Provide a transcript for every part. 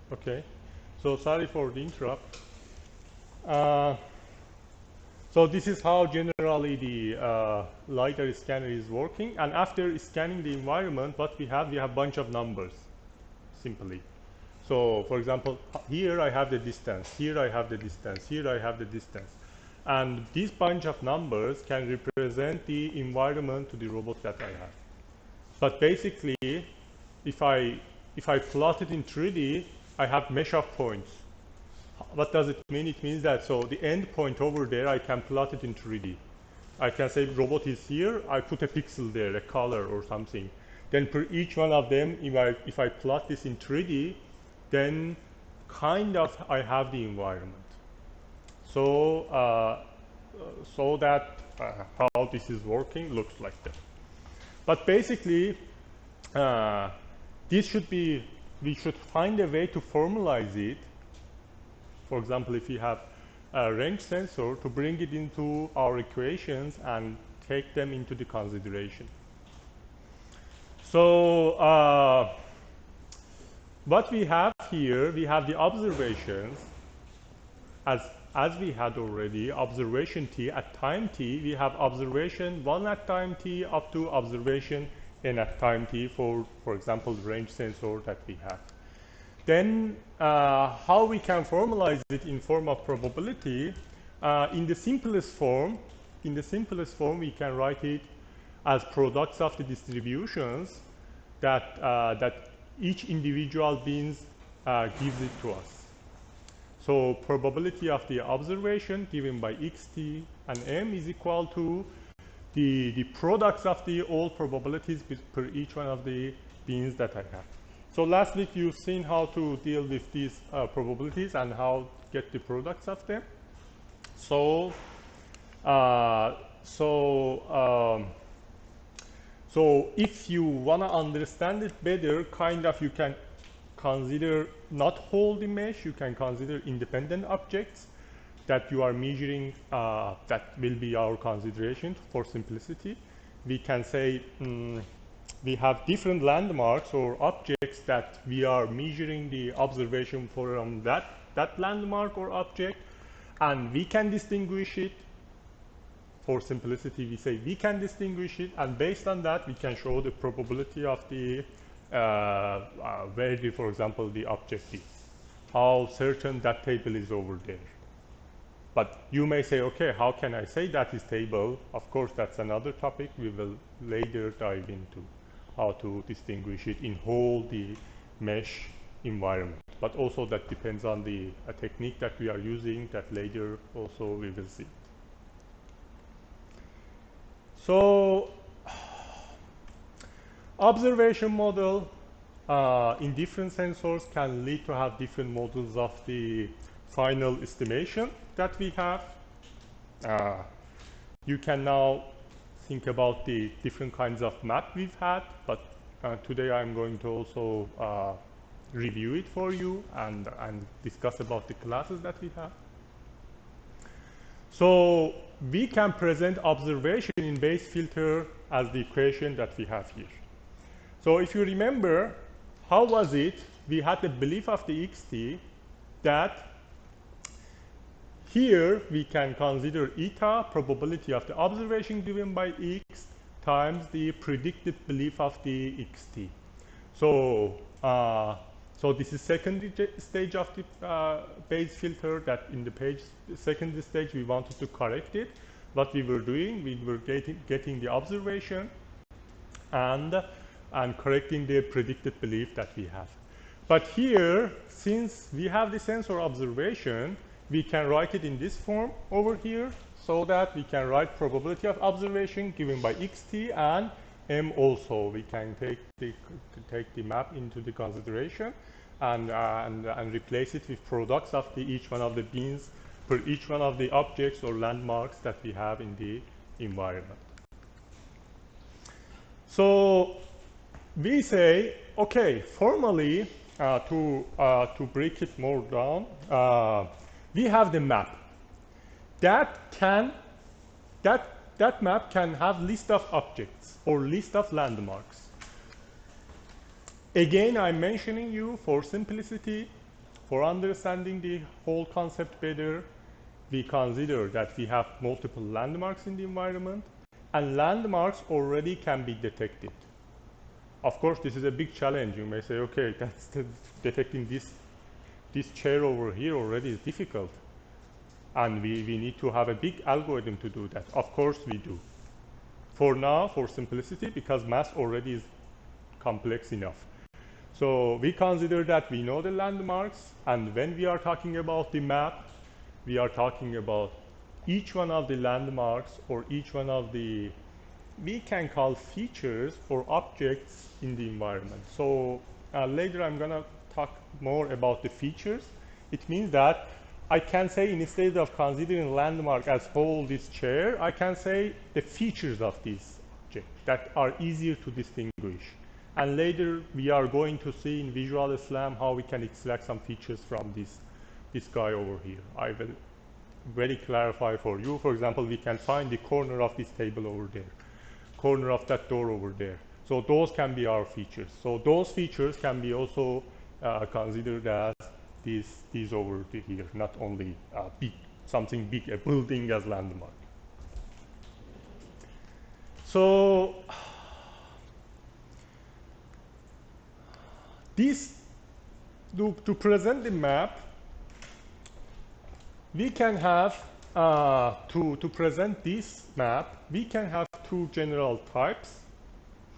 Okay, so sorry for the interrupt. So this is how generally the LiDAR scanner is working. And after scanning the environment, what we have a bunch of numbers, simply. So for example, here I have the distance, here I have the distance, here I have the distance. And this bunch of numbers can represent the environment to the robot that I have. But basically, if I plot it in 3D, I have mesh of points. What does it mean? It means that so the end point over there, I can plot it in 3D. I can say robot is here, I put a pixel there, a color or something. Then for each one of them, if I plot this in 3D, then kind of I have the environment. So so that how this is working looks like that. But basically, this should be, we should find a way to formalize it. For example, if we have a range sensor, to bring it into our equations and take them into the consideration. So what we have here, we have the observations as we had already, observation t at time t, we have observation 1 at time t up to observation n at time t for example, the range sensor that we have. Then how we can formalize it in form of probability, in the simplest form, we can write it as products of the distributions that each individual beans gives it to us. So probability of the observation given by xt and m is equal to the products of the all probabilities per each one of the beans that I have. So last week you've seen how to deal with these probabilities and how to get the products of them. So so if you want to understand it better, kind of you can consider not whole the mesh, you can consider independent objects that you are measuring, that will be our consideration for simplicity. We can say we have different landmarks or objects that we are measuring the observation from that landmark or object, and we can distinguish it. For simplicity, we say we can distinguish it, and based on that, we can show the probability of the where, for example, the object is, how certain that table is over there. But you may say, okay, how can I say that is table? Of course, that's another topic we will later dive into, how to distinguish it in whole the mesh environment. But also that depends on the technique that we are using, that later also we will see. So observation model in different sensors can lead to have different models of the final estimation that we have. You can now think about the different kinds of map we've had, but today I'm going to also review it for you and discuss about the classes that we have. So we can present observation in base filter as the equation that we have here. So if you remember, how was it? We had the belief of the xt that here we can consider eta, probability of the observation given by x, times the predicted belief of the xt. So so this is second stage of the base filter, that in the second stage we wanted to correct it. What we were doing, we were getting the observation and correcting the predicted belief that we have. But here, since we have the sensor observation, we can write it in this form over here, so that we can write probability of observation given by xt and m also. We can take the map into the consideration and replace it with products of each one of the beans for each one of the objects or landmarks that we have in the environment. So we say, okay, formally, to break it more down, we have the map. That map can have list of objects or list of landmarks. Again, I'm mentioning you for simplicity, For understanding the whole concept better, we consider that we have multiple landmarks in the environment, and landmarks already can be detected. Of course, this is a big challenge. You may say, okay, detecting this chair over here already is difficult, and we need to have a big algorithm to do that. Of course we do. For now, for simplicity, because math already is complex enough. So we consider that we know the landmarks, and when we are talking about the map, we are talking about each one of the landmarks or each one of the, we can call features or objects in the environment. So later I'm going to talk more about the features. It means that I can say, instead of considering landmark as whole this chair, I can say the features of this object that are easier to distinguish. And later we are going to see in Visual Slam how we can extract some features from this guy over here. I will very clarify for you. For example, we can find the corner of this table over there, corner of that door over there. So those can be our features. So those features can be also considered as these over here, not only something big, a building as landmark. So this, to present the map, we can have, to present this map, we can have two general types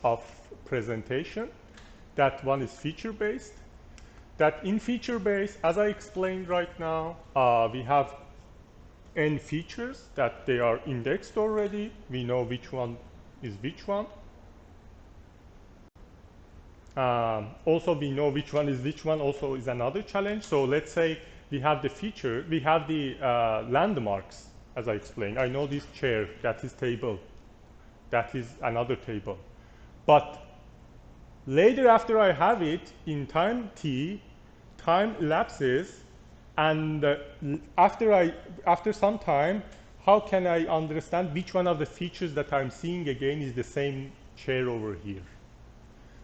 of presentation. That one is feature-based. That in feature-based, as I explained right now, we have n features that they are indexed already. We know which one is which one. Also, we know which one is which one also is another challenge. So let's say we have the feature, we have the landmarks, as I explained. I know this chair, that is table, that is another table. But later, after I have it, in time t, time elapses, and after some time, how can I understand which one of the features that I'm seeing again is the same chair over here?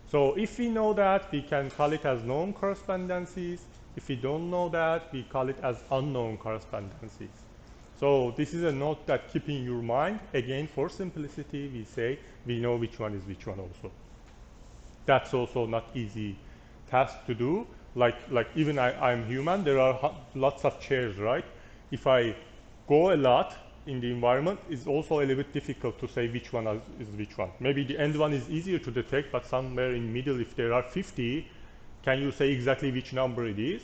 So if we know that, we can call it as known correspondences. If we don't know that, we call it as unknown correspondences. So this is a note that keep in your mind. Again, for simplicity, we say we know which one is which one also. That's also not easy task to do. Like even I'm human, there are lots of chairs, right? If I go a lot in the environment, it's also a little bit difficult to say which one is which one. Maybe the end one is easier to detect, but somewhere in the middle, if there are 50, can you say exactly which number it is?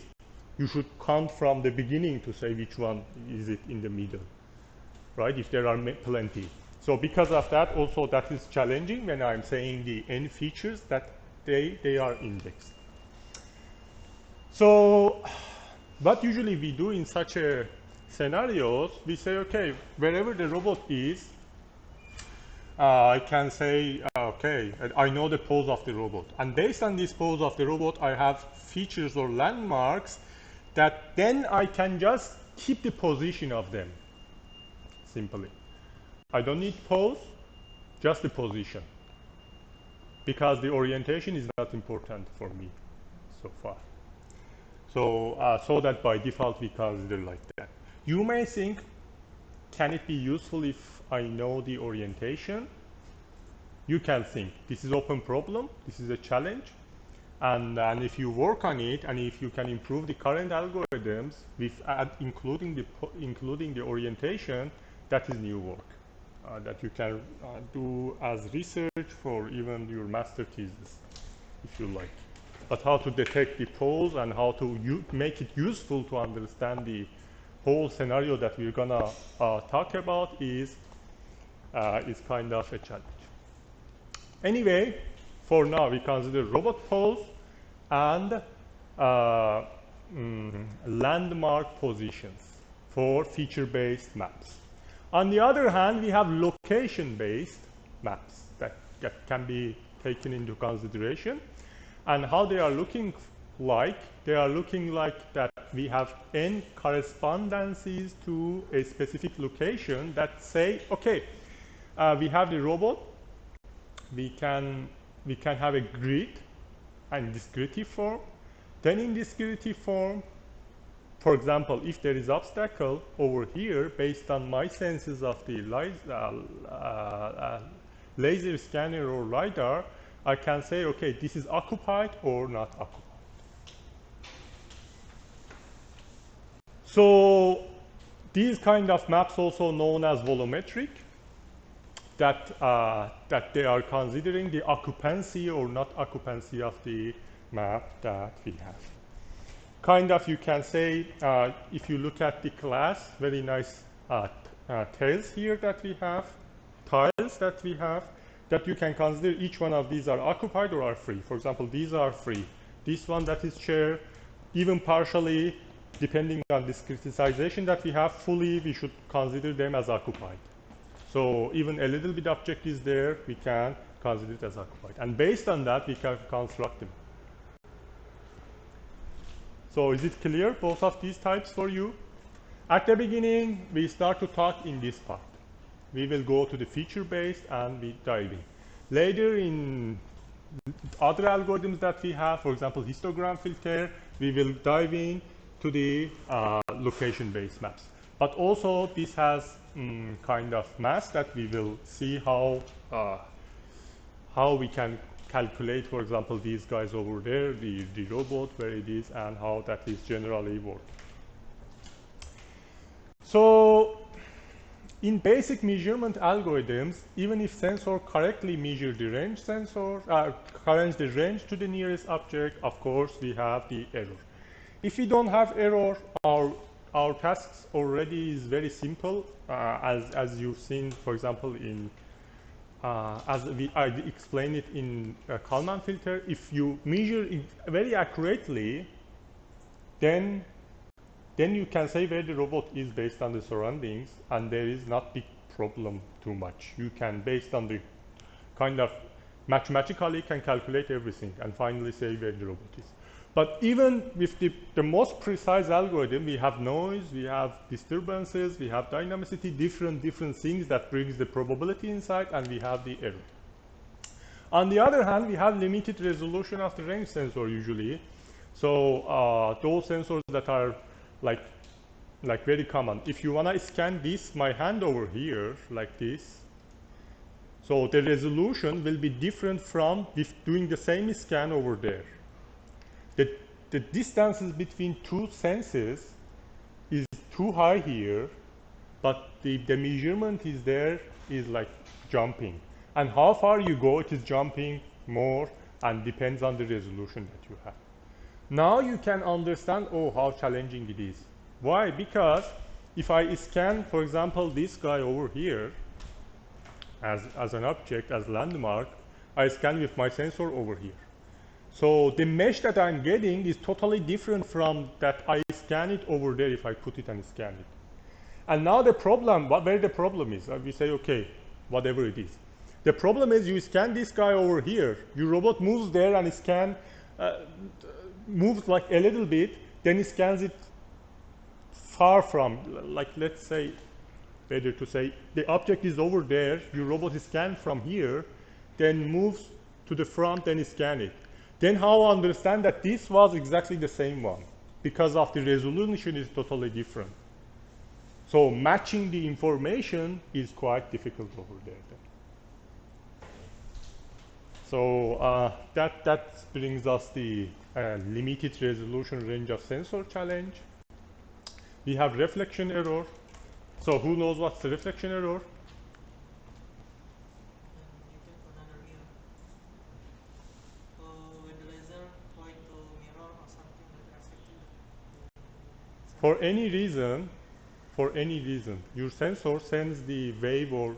You should count from the beginning to say which one is it in the middle, right? If there are plenty. So because of that, also that is challenging when I'm saying the n features that they are indexed. So what usually we do in such a scenarios, we say, okay, wherever the robot is, I can say, okay, I know the pose of the robot. And based on this pose of the robot, I have features or landmarks that then I can just keep the position of them, simply. I don't need pose, just the position, because the orientation is not important for me so far. So that by default we consider like that. You may think, can it be useful if I know the orientation? You can think, this is open problem, this is a challenge, and if you work on it, and if you can improve the current algorithms with including the orientation, that is new work that you can do as research for even your master thesis, if you like. But how to detect the pose and how to make it useful to understand the whole scenario that we're gonna talk about is kind of a challenge. Anyway, for now we consider robot pose and landmark positions for feature-based maps. On the other hand, we have location-based maps that can be taken into consideration. And how they are looking like, they are looking like that we have n correspondences to a specific location that say, okay, we have the robot, we can have a grid and discrete form. Then in discrete form, for example, if there is obstacle over here, based on my senses of the laser scanner or LiDAR, I can say, okay, this is occupied or not occupied. So these kind of maps, also known as volumetric, that they are considering the occupancy or not occupancy of the map that we have. Kind of, you can say, if you look at the class, very nice tiles here that we have, that you can consider each one of these are occupied or are free. For example, these are free. This one that is shared, even partially, depending on discretization that we have, fully, we should consider them as occupied. So even a little bit object is there, we can consider it as occupied. And based on that, we can construct them. So is it clear, both of these types for you? At the beginning, we start to talk in this part. We will go to the feature-based and we dive in. Later, in other algorithms that we have, for example, histogram filter, we will dive in to the location-based maps. But also, this has kind of mass that we will see how we can calculate, for example, these guys over there, the robot, where it is, and how that is generally working. So in basic measurement algorithms, even if sensor correctly measure the range correct the range to the nearest object, of course, we have the error. If we don't have error, our tasks already is very simple, as you've seen, for example, in I explained it in Kalman filter. If you measure it very accurately, then you can say where the robot is based on the surroundings, and there is not big problem too much. You can, based on the kind of mathematically, can calculate everything and finally say where the robot is. But even with the most precise algorithm, we have noise, we have disturbances, we have dynamicity, different things that brings the probability inside, and we have the error. On the other hand, we have limited resolution of the range sensor usually. So those sensors that are like very common. If you want to scan this, my hand over here, like this, so the resolution will be different from if doing the same scan over there. The distances between two senses is too high here, but the measurement is there, is like jumping. And how far you go, it is jumping more, and depends on the resolution that you have. Now you can understand, oh, how challenging it is. Why? Because if I scan, for example, this guy over here as an object, as landmark, I scan with my sensor over here. So the mesh that I'm getting is totally different from that I scan it over there if I put it and scan it. And now the problem, where the problem is, we say, okay, whatever it is. The problem is you scan this guy over here, your robot moves there and moves like a little bit, then it scans it far from, like let's say, better to say, the object is over there, your robot is scanned from here, then moves to the front, then scan it. Then how I understand that this was exactly the same one, because of the resolution is totally different. So matching the information is quite difficult over there then. So that brings us the limited resolution range of sensor challenge. We have reflection error. So who knows what's the reflection error? For any reason, your sensor sends the wave of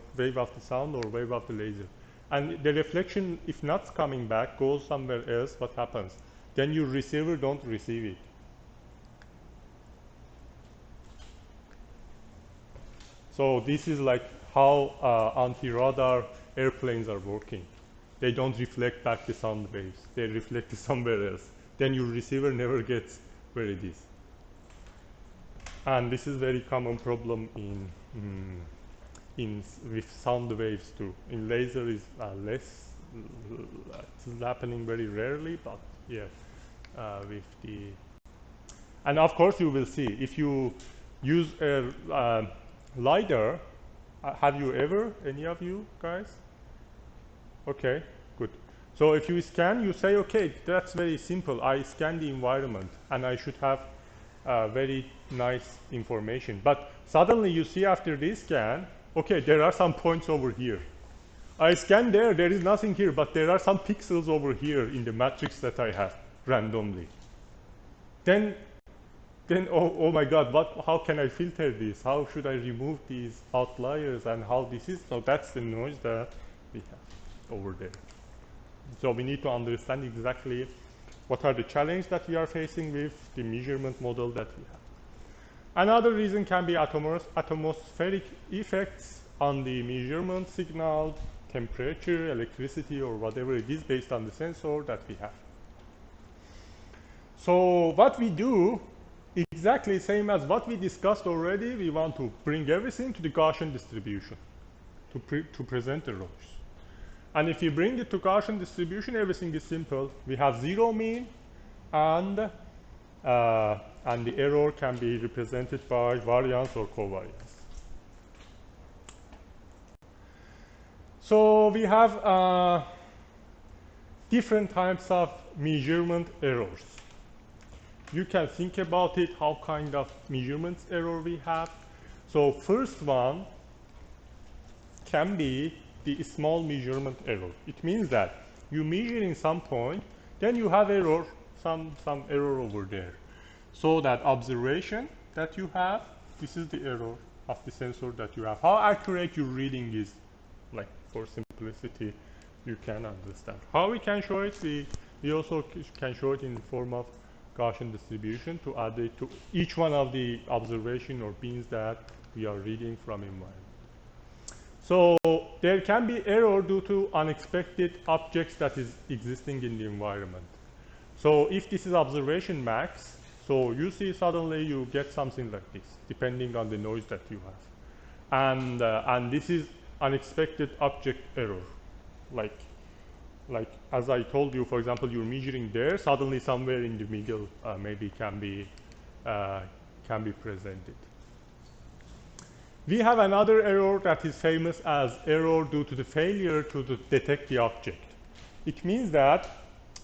the sound or wave of the laser. And the reflection, if not coming back, goes somewhere else, what happens? Then your receiver don't receive it. So this is like how anti-radar airplanes are working. They don't reflect back the sound waves. They reflect it somewhere else. Then your receiver never gets where it is. And this is very common problem with sound waves too. In laser is less. It's happening very rarely, but yeah, with the And of course, you will see if you use a LiDAR. Have you ever, any of you guys? Okay, good. So if you scan, you say, okay, that's very simple. I scan the environment, and I should have very nice information. But suddenly you see after this scan, okay, there are some points over here. I scan there is nothing here, but there are some pixels over here in the matrix that I have randomly. Then oh my God, how can I filter this? How should I remove these outliers, and how this is? So that's the noise that we have over there. So we need to understand exactly what are the challenges that we are facing with the measurement model that we have. Another reason can be atmospheric effects on the measurement signal, temperature, electricity, or whatever it is based on the sensor that we have. So what we do, exactly same as what we discussed already, we want to bring everything to the Gaussian distribution to present the rows. And if you bring it to Gaussian distribution, everything is simple. We have zero mean, and the error can be represented by variance or covariance. So we have different types of measurement errors. You can think about it, how kind of measurement error we have. So first one can be the small measurement error. It means that you measure in some point, then you have error, some error over there. So that observation that you have, this is the error of the sensor that you have. How accurate your reading is, like for simplicity, you can understand. How we can show it? We also can show it in the form of Gaussian distribution to add it to each one of the observation or beams that we are reading from environment. So there can be error due to unexpected objects that is existing in the environment. So if this is observation max, so you see suddenly you get something like this, depending on the noise that you have. And this is unexpected object error. Like as I told you, for example, you're measuring there, suddenly somewhere in the middle maybe can be presented. We have another error that is famous as error due to the failure to detect the object. It means that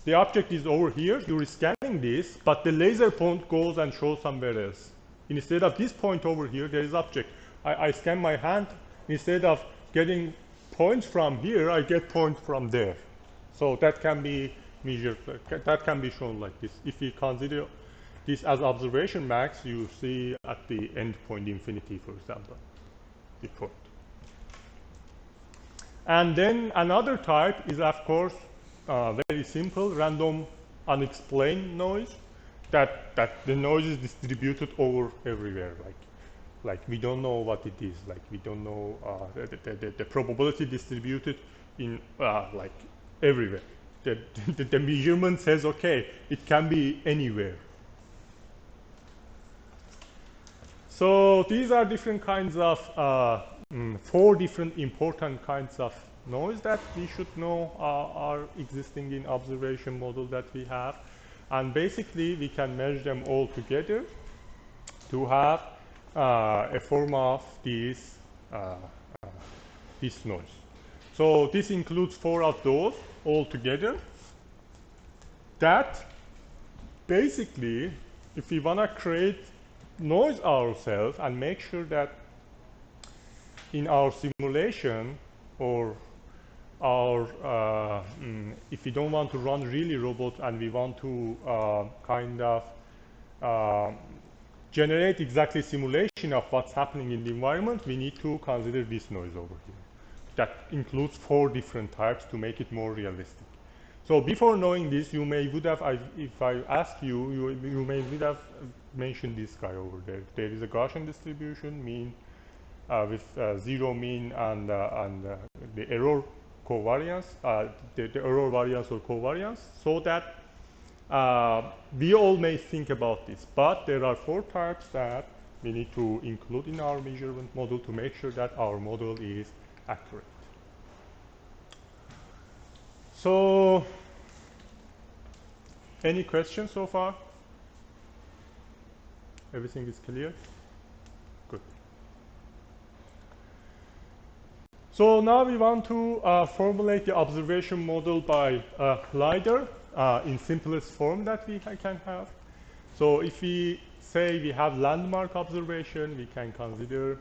the object is over here, you're scanning this, but the laser point goes and shows somewhere else. Instead of this point over here, there is object. I scan my hand, instead of getting points from here, I get points from there. So that can be measured, that can be shown like this. If we consider this as observation max, you see at the end point infinity, for example, the point. And then another type is, of course, very simple, random unexplained noise, that the noise is distributed over everywhere. Like we don't know what it is. Like we don't know the probability distributed in like everywhere. The measurement says, okay, it can be anywhere. So these are different kinds of 4 different important kinds of noise that we should know are existing in observation model that we have, and basically we can measure them all together to have a form of this noise. So this includes 4 of those all together. That basically, if we want to create noise ourselves and make sure that in our simulation, or our if we don't want to run really robot and we want to kind of generate exactly simulation of what's happening in the environment, we need to consider this noise over here. That includes 4 different types to make it more realistic. So before knowing this, you may would have, if I ask you, you may would have mentioned this guy over there. There is a Gaussian distribution mean with 0 mean and the error covariance, the error variance or covariance, so that we all may think about this. But there are 4 types that we need to include in our measurement model to make sure that our model is accurate. So, any questions so far? Everything is clear? Good. So now we want to formulate the observation model by LiDAR in simplest form that we can have. So if we say we have landmark observation, we can consider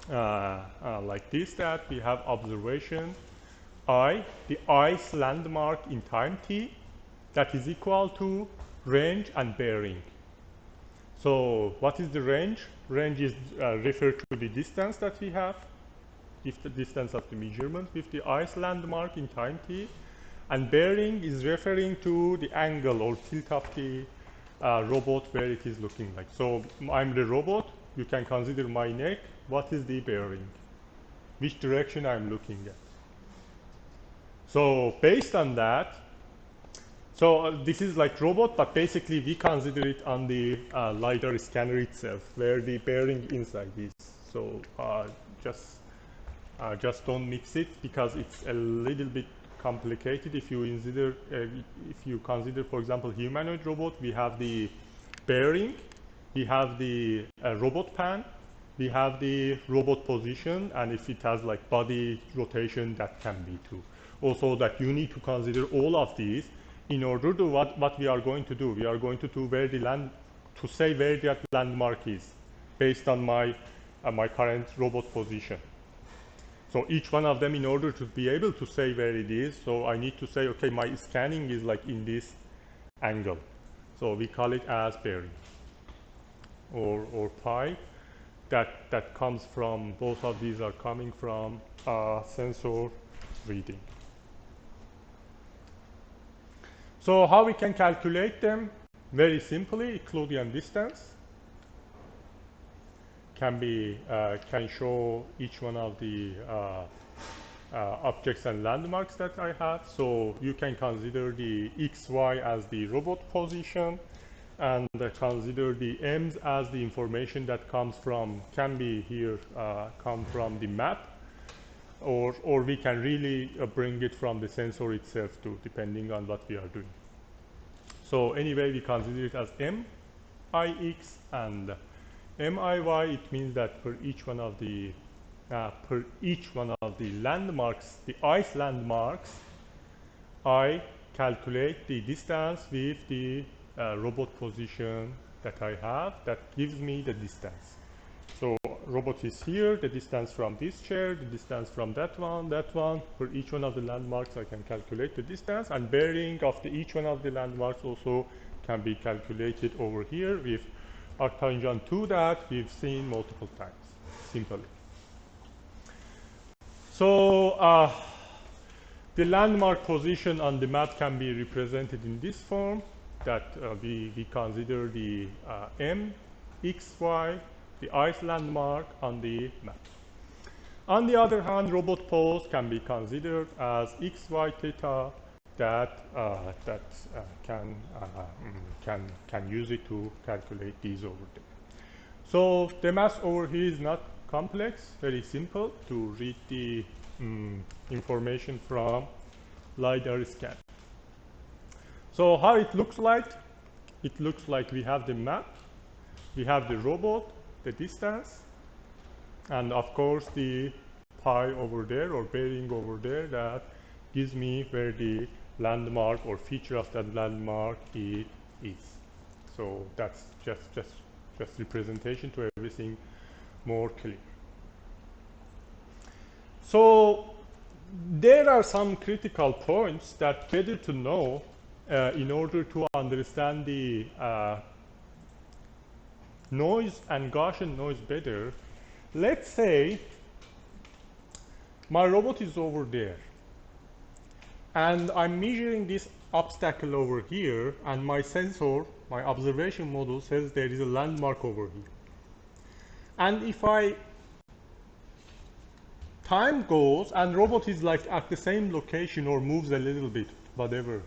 like this, that we have observation I, the i's landmark in time t, that is equal to range and bearing. So what is the range? Range is referred to the distance that we have, if the distance of the measurement with the i's landmark in time t, and bearing is referring to the angle or tilt of the robot where it is looking like. So I'm the robot, you can consider my neck, what is the bearing? Which direction I'm looking at? So based on that, so this is like robot, but basically we consider it on the LiDAR scanner itself, where the bearing inside is. So just don't mix it, because it's a little bit complicated. If you consider, for example, humanoid robot, we have the bearing, we have the robot pan, we have the robot position, and if it has like body rotation, that can be too. Also, that you need to consider all of these in order to what we are going to do. We are going to do to say where that landmark is based on my my current robot position. So each one of them, in order to be able to say where it is, so I need to say, okay, my scanning is like in this angle. So we call it as bearing or pi. That comes from, both of these are coming from sensor reading. So how we can calculate them? Very simply, Euclidean distance can show each one of the objects and landmarks that I have. So you can consider the x, y as the robot position, and consider the m's as the information that comes from, can be here come from the map, or we can really bring it from the sensor itself too, depending on what we are doing. So anyway, we consider it as mix and miy. It means that for each one of the landmarks, the i's landmarks, I calculate the distance with the robot position that I have. That gives me the distance. So robot is here, the distance from this chair, the distance from that one. For each one of the landmarks, I can calculate the distance, and bearing of each one of the landmarks also can be calculated over here with arctangent to that we've seen multiple times, simply. So the landmark position on the map can be represented in this form, that we consider the m, x, y, the i's landmark on the map. On the other hand, robot pose can be considered as x, y, theta, that can use it to calculate these over there. So the math over here is not complex, very simple to read the information from LiDAR scan. So how it looks like? It looks like we have the map, we have the robot, the distance, and of course the pi over there, or bearing over there, that gives me where the landmark or feature of that landmark is. So that's just representation to everything more clear. So there are some critical points that better to know in order to understand the noise and Gaussian noise better. Let's say my robot is over there, and I'm measuring this obstacle over here, and my sensor, my observation model, says there is a landmark over here. And if time goes and robot is like at the same location or moves a little bit, whatever.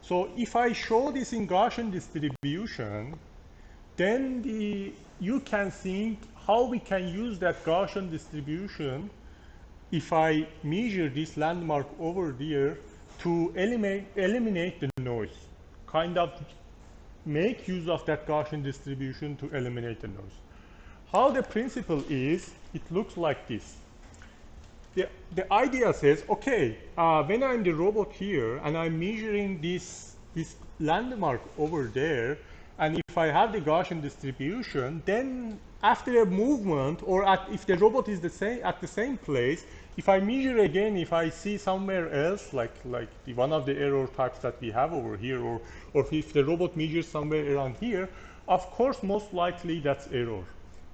So if I show this in Gaussian distribution, then you can think how we can use that Gaussian distribution if I measure this landmark over there to eliminate the noise, kind of make use of that Gaussian distribution to eliminate the noise. How the principle is, it looks like this. The idea says, okay, when I'm the robot here and I'm measuring this landmark over there, and if I have the Gaussian distribution, then after a movement, or if the robot is at the same place, if I measure again, if I see somewhere else, like one of the error types that we have over here, or if the robot measures somewhere around here, of course, most likely that's error,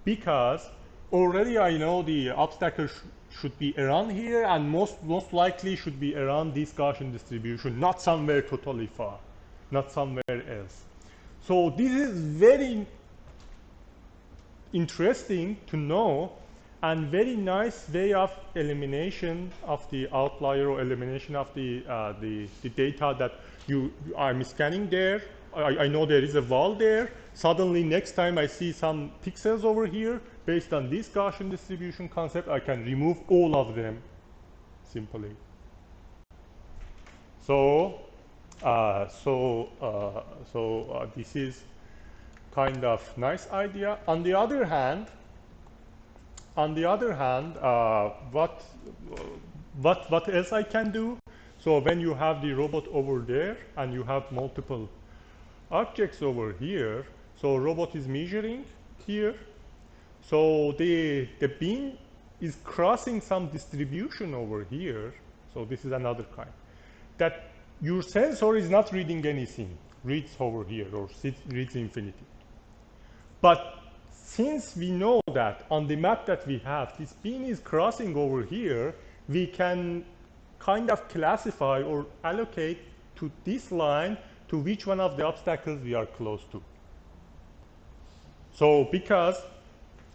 because already I know the obstacle should be around here, and most likely should be around this Gaussian distribution, not somewhere totally far, not somewhere else. So this is very interesting to know, and very nice way of elimination of the outlier, or elimination of the data that I'm scanning there. I know there is a wall there. Suddenly, next time I see some pixels over here, based on this Gaussian distribution concept, I can remove all of them simply. So, this is kind of nice idea. On the other hand, what else I can do? So when you have the robot over there and you have multiple objects over here, so robot is measuring here. So the beam is crossing some distribution over here. So this is another kind. That your sensor is not reading anything, reads over here, or reads infinity. But since we know that on the map that we have, this beam is crossing over here, we can kind of classify or allocate to this line to which one of the obstacles we are close to. So because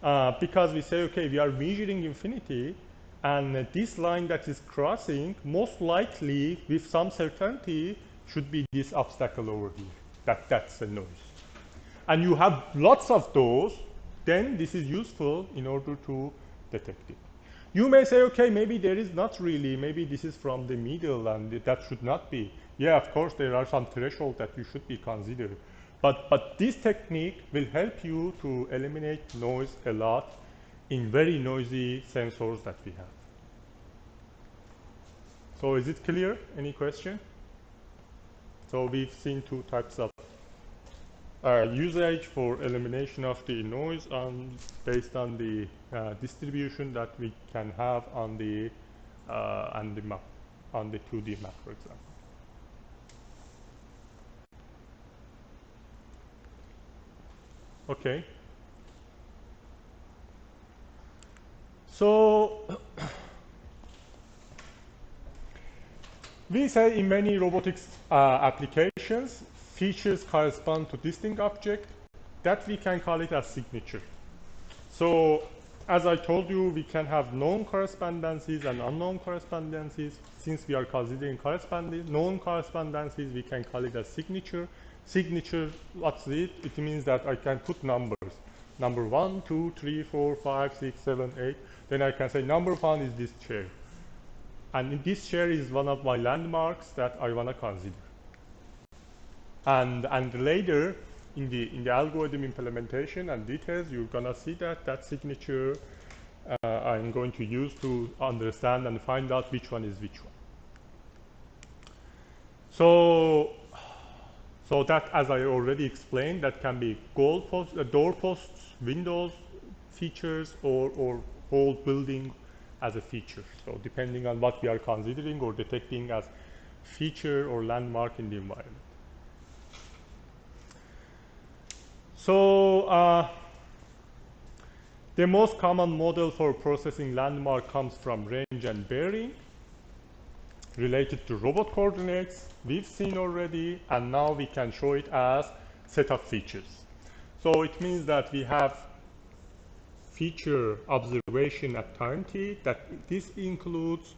we say, okay, we are measuring infinity, and this line that is crossing, most likely, with some certainty, should be this obstacle over here. That's a noise. And you have lots of those, then this is useful in order to detect it. You may say, okay, maybe there is not really, maybe this is from the middle, and that should not be. Yeah, of course, there are some thresholds that you should be considered. But this technique will help you to eliminate noise a lot in very noisy sensors that we have. So is it clear? Any question? So we've seen two types of usage for elimination of the noise based on the distribution that we can have on the map, on the 2D map, for example. Okay. So we say in many robotics applications, features correspond to distinct object, that we can call it as signature. So as I told you, we can have known correspondences and unknown correspondences. Since we are considering known correspondences, we can call it a signature. Signature, what's it? It means that I can put numbers. Number 1, 2, 3, 4, 5, 6, 7, 8. Then I can say number 1 is this chair. And this chair is one of my landmarks that I want to consider. And later, in the algorithm implementation and details, you're going to see that signature I'm going to use to understand and find out which one is which one. So that, as I already explained, that can be door posts, windows, features, or whole building as a feature. So depending on what we are considering or detecting as feature or landmark in the environment. So the most common model for processing landmark comes from range and bearing, related to robot coordinates. We've seen already, and now we can show it as set of features. So it means that we have feature observation at time t, that this includes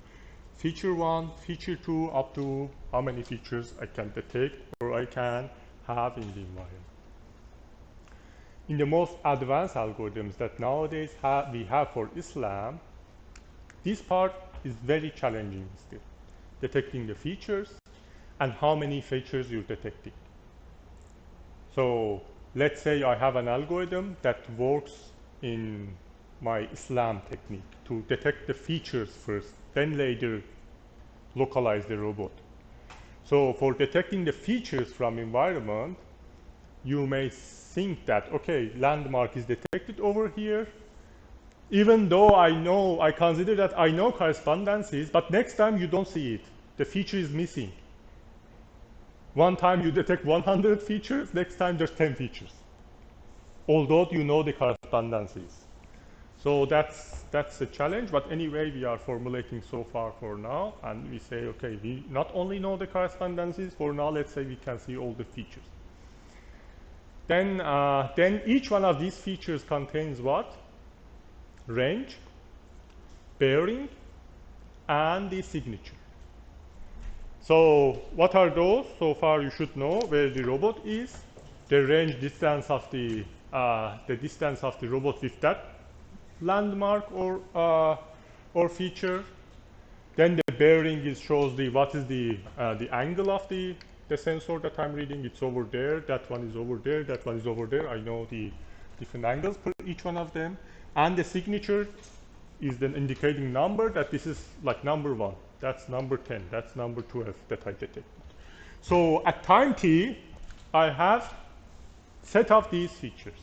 feature 1, feature 2, up to how many features I can detect or I can have in the environment. In the most advanced algorithms that nowadays we have for Islam, this part is very challenging still. Detecting the features and how many features you're detecting. So let's say I have an algorithm that works in my Islam technique to detect the features first, then later localize the robot. So for detecting the features from environment, you may think that, okay, landmark is detected over here. Even though I consider that I know correspondences, but next time you don't see it. The feature is missing. One time you detect 100 features, next time there's 10 features. Although you know the correspondences. So that's a challenge, but anyway, we are formulating so far for now, and we say, okay, we not only know the correspondences, for now, let's say we can see all the features. Then each one of these features contains what? Range, bearing, and the signature. So what are those? So far you should know where the robot is, the range distance of the distance of the robot with that landmark or feature. Then the bearing shows what is the angle of the sensor that I'm reading. It's over there, that one is over there, that one is over there. I know the different angles for each one of them. And the signature is then indicating number that this is like number 1, that's number 10, that's number 12 that I detected. So at time t, I have set of these features.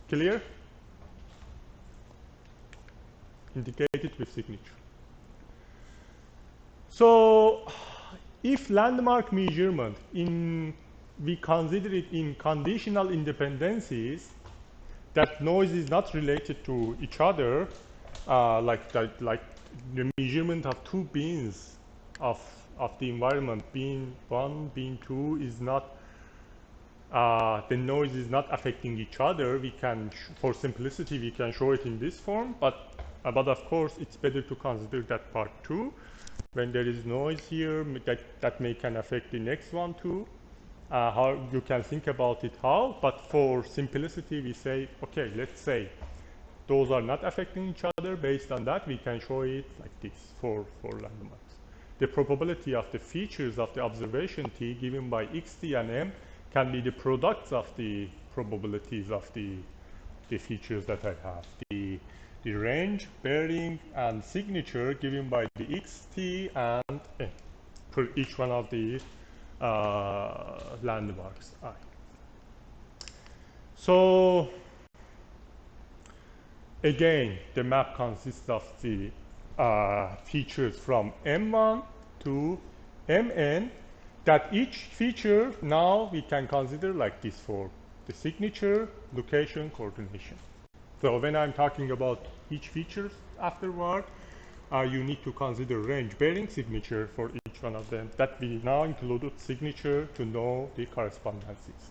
Clear? Indicated with signature. So if landmark measurement we consider it in conditional independencies, that noise is not related to each other, like the measurement of two beans of the environment, bean 1, bean 2 is not, the noise is not affecting each other. We can, for simplicity, we can show it in this form, but of course it's better to consider that part too. When there is noise here, that may can affect the next one too. How you can think about it how, but for simplicity we say, okay, let's say those are not affecting each other. Based on that, we can show it like this for landmarks. The probability of the features of the observation t given by xt and m can be the products of the probabilities of the features that I have. The range, bearing, and signature given by the xt and m for each one of the landmarks I. So again, the map consists of the features from M1 to Mn, that each feature now we can consider like this for the signature, location, coordination. So when I'm talking about each feature afterward, you need to consider range, bearing, signature for each one of them. That we now included signature to know the correspondences.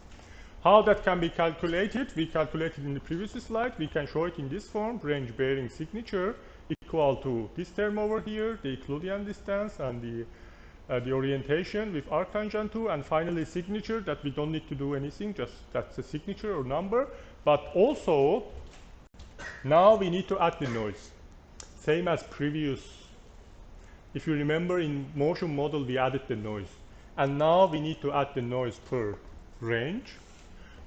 How that can be calculated? We calculated in the previous slide. We can show it in this form: range, bearing, signature equal to this term over here, the Euclidean distance, and the orientation with arctangent 2, and finally signature, that we don't need to do anything, just that's a signature or number. But also now we need to add the noise, same as previous. If you remember, in motion model we added the noise, and now we need to add the noise per range.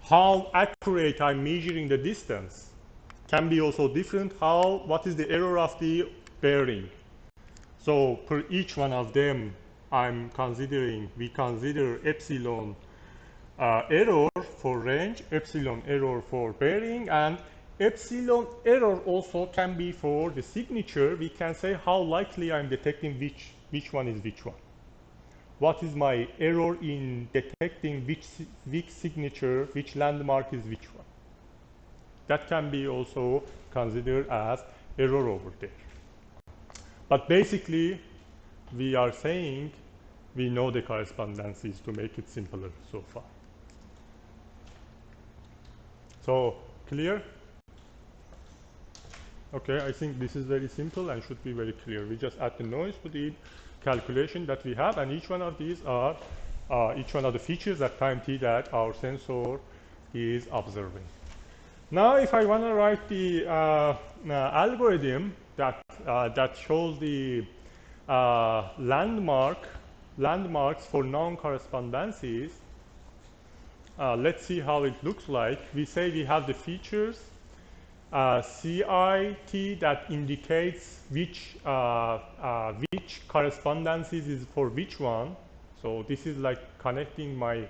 How accurate I'm measuring the distance can be also different. What is the error of the bearing? So per each one of them, we consider epsilon error for range, epsilon error for bearing, and epsilon error also can be for the signature. We can say how likely I'm detecting which one is which one. What is my error in detecting which signature, which landmark is which one? That can be also considered as error over there. But basically, we are saying we know the correspondences to make it simpler so far. So, clear? Okay, I think this is very simple and should be very clear. We just add the noise to the calculation that we have, and each one of these are each one of the features at time t that our sensor is observing. Now, if I want to write the algorithm that shows the landmarks for non-correspondences, let's see how it looks like. We say we have the features, CIT that indicates which correspondences is for which one. So this is like connecting my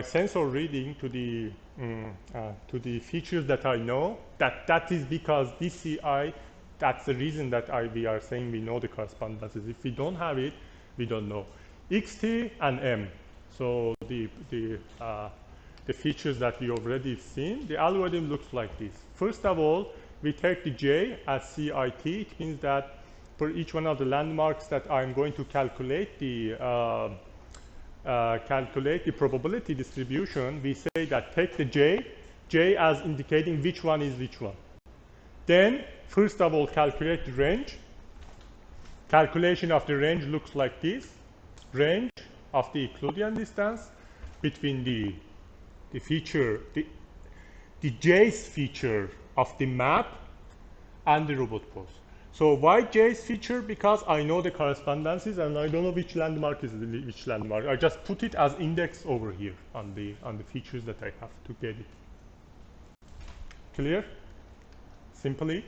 sensor reading to the features that I know. That is because this CI, that's the reason that we are saying we know the correspondences. If we don't have it, we don't know. XT and M. So the features that we already seen, the algorithm looks like this. First of all, we take the J as CIT. It means that for each one of the landmarks that I'm going to calculate the probability distribution, we say that take the J as indicating which one is which one. Then, first of all, calculate the range. Calculation of the range looks like this. Range of the Euclidean distance between the feature, the J's feature of the map and the robot pose. So why J's feature? Because I know the correspondences and I don't know which landmark is which landmark. I just put it as index over here on the features that I have to get it. Clear? Simply,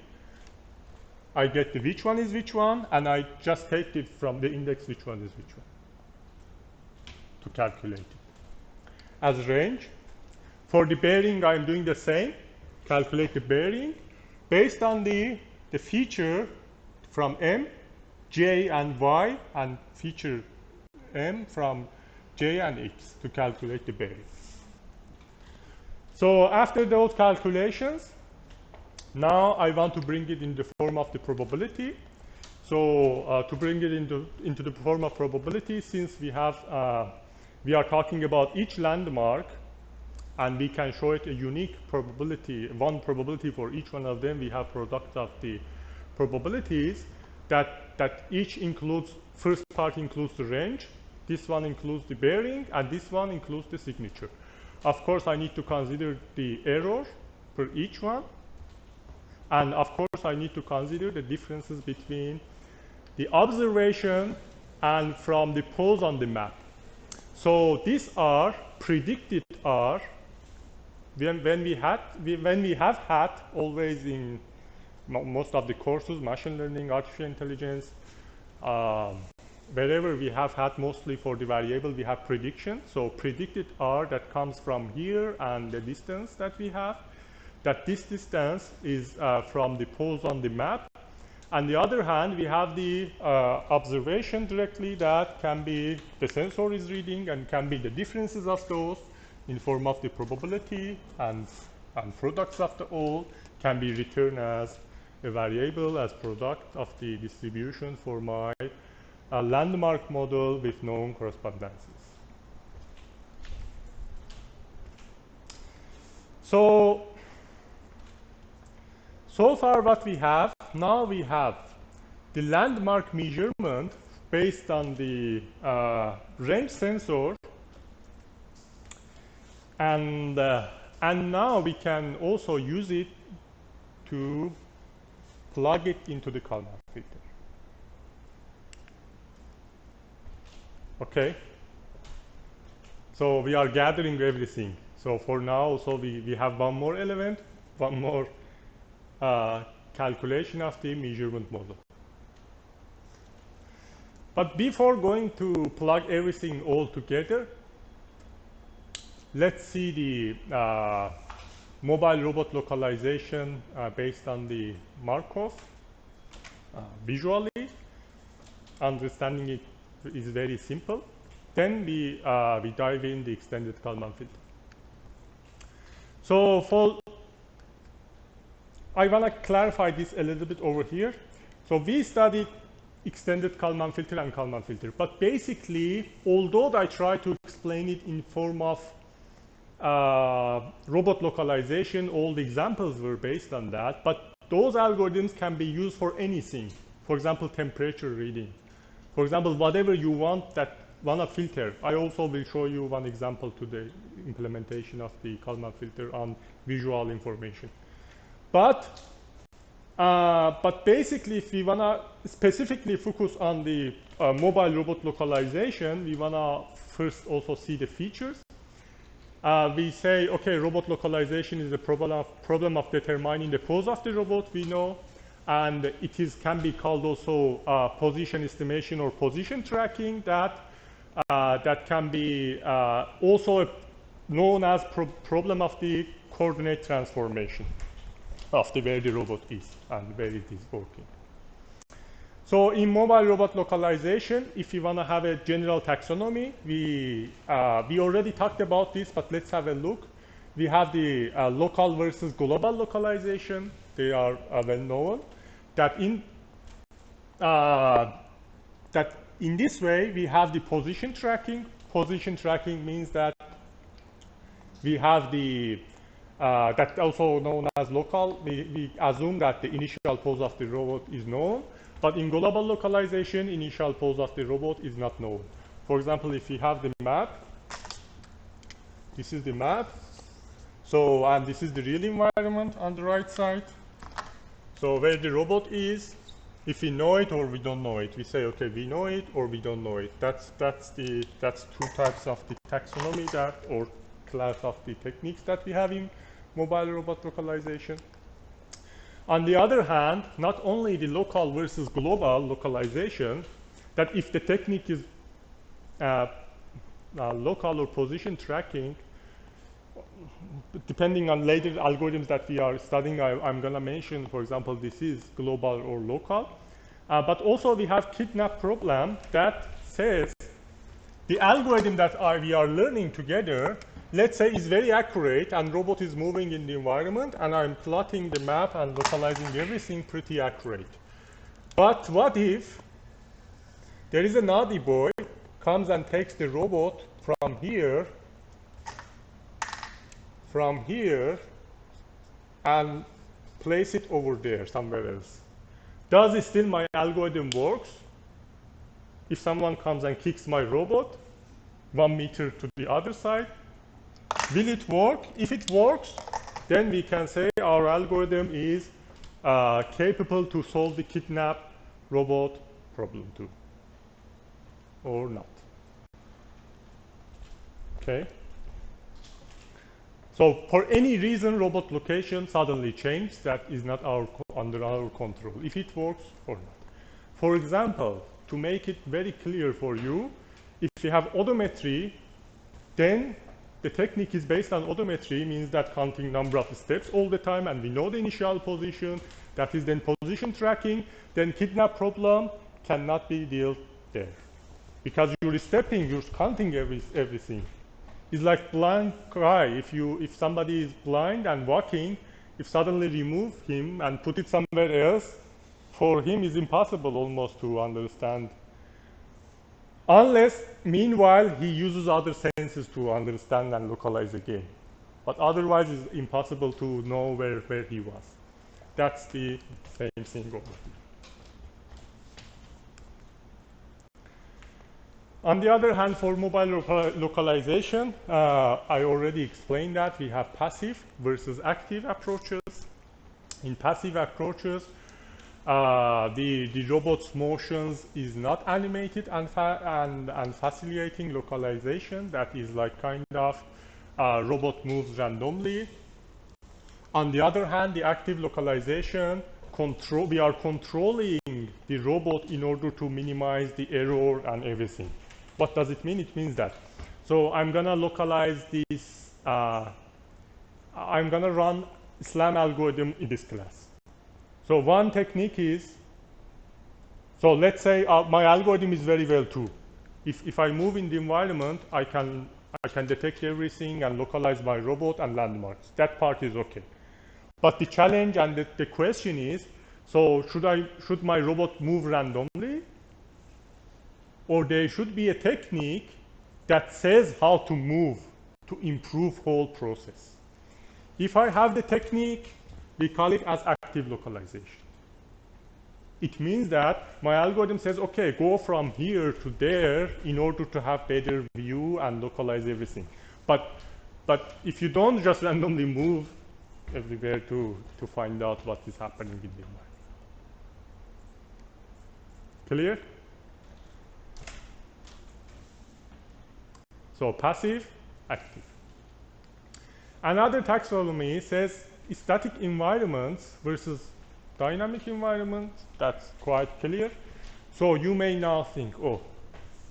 I get the which one is which one, and I just take it from the index which one is which one to calculate it. As range, for the bearing, I'm doing the same. Calculate the bearing based on the feature from M, J and Y, and feature M from J and X to calculate the bearing. So after those calculations, now I want to bring it in the form of the probability. So to bring it into the form of probability, since we are talking about each landmark, and we can show it a unique probability, one probability for each one of them. We have product of the probabilities that each includes, first part includes the range, this one includes the bearing, and this one includes the signature. Of course, I need to consider the error for each one, and of course, I need to consider the differences between the observation and from the pose on the map. So these are predicted R. When we have had always in most of the courses, machine learning, artificial intelligence, wherever we have had mostly for the variable, we have prediction. So predicted R that comes from here and the distance that we have, that this distance is from the pose on the map. On the other hand, we have the observation directly that can be the sensor is reading and can be the differences of those in form of the probability, and products of the all can be returned as a variable as product of the distribution for my landmark model with known correspondences. So far what we have, now we have the landmark measurement based on the range sensor, and now we can also use it to plug it into the Kalman filter. Okay, so we are gathering everything. So for now, so we have one more element, one more calculation of the measurement model. But before going to plug everything all together, let's see the mobile robot localization based on the Markov. Visually, understanding it is very simple. Then we dive in the extended Kalman filter. So I want to clarify this a little bit over here. So we studied extended Kalman filter and Kalman filter, but basically, although I try to explain it in form of robot localization, all the examples were based on that, but those algorithms can be used for anything. For example, temperature reading. For example, whatever you want to filter. I also will show you one example to the implementation of the Kalman filter on visual information. But basically, if we want to specifically focus on the mobile robot localization, we want to first also see the features. we say, okay, robot localization is a problem of determining the pose of the robot, we know, and it can be called also position estimation or position tracking. That can be also known as problem of the coordinate transformation of where the robot is and where it is working. So in mobile robot localization, if you want to have a general taxonomy, we already talked about this, but let's have a look. We have the local versus global localization. They are well known. That in this way, we have the position tracking. Position tracking means that we have the that's also known as local. We assume that the initial pose of the robot is known. But in global localization, initial pose of the robot is not known. For example, if you have the map, this is the map. So, and this is the real environment on the right side. So where the robot is, if we know it or we don't know it, we say, okay, we know it or we don't know it. That's two types of the taxonomy or class of the techniques that we have in mobile robot localization. On the other hand, not only the local versus global localization, that if the technique is local or position tracking, depending on later algorithms that we are studying, I'm going to mention, for example, this is global or local. But also we have kidnap problem that says the algorithm that we are learning together, let's say, is very accurate and robot is moving in the environment and I'm plotting the map and localizing everything pretty accurate. But what if there is a naughty boy comes and takes the robot from here and place it over there somewhere else? Does it still my algorithm works? If someone comes and kicks my robot 1 meter to the other side, will it work? If it works, then we can say our algorithm is capable to solve the kidnap robot problem too, or not. Okay. So for any reason, robot location suddenly changed. That is not under our control, if it works or not. For example, to make it very clear for you, if you have odometry, then the technique is based on odometry, means that counting number of steps all the time, and we know the initial position. That is then position tracking. Then kidnap problem cannot be dealt there, because you're stepping, you're counting everything. It's like blind guy. If somebody is blind and walking, if suddenly remove him and put it somewhere else, for him is impossible almost to understand. Unless, meanwhile, he uses other senses to understand and localize again. But otherwise, it's impossible to know where he was. That's the same thing over here. On the other hand, for mobile localization, I already explained that we have passive versus active approaches. In passive approaches, the robot's motions is not animated and facilitating localization. That is like kind of robot moves randomly. On the other hand, the active localization, we are controlling the robot in order to minimize the error and everything. What does it mean? It means that. So I'm going to localize this. I'm going to run SLAM algorithm in this class. So one technique is, so let's say my algorithm is very well too. If I move in the environment, I can detect everything and localize my robot and landmarks. That part is okay. But the challenge and the question is, so should my robot move randomly? Or there should be a technique that says how to move to improve whole process. If I have the technique, we call it as active localization. It means that my algorithm says, okay, go from here to there in order to have better view and localize everything. But if you don't just randomly move everywhere to find out what is happening in the environment. Clear? So passive, active. Another taxonomy says static environments versus dynamic environments. That's quite clear. So you may now think, oh,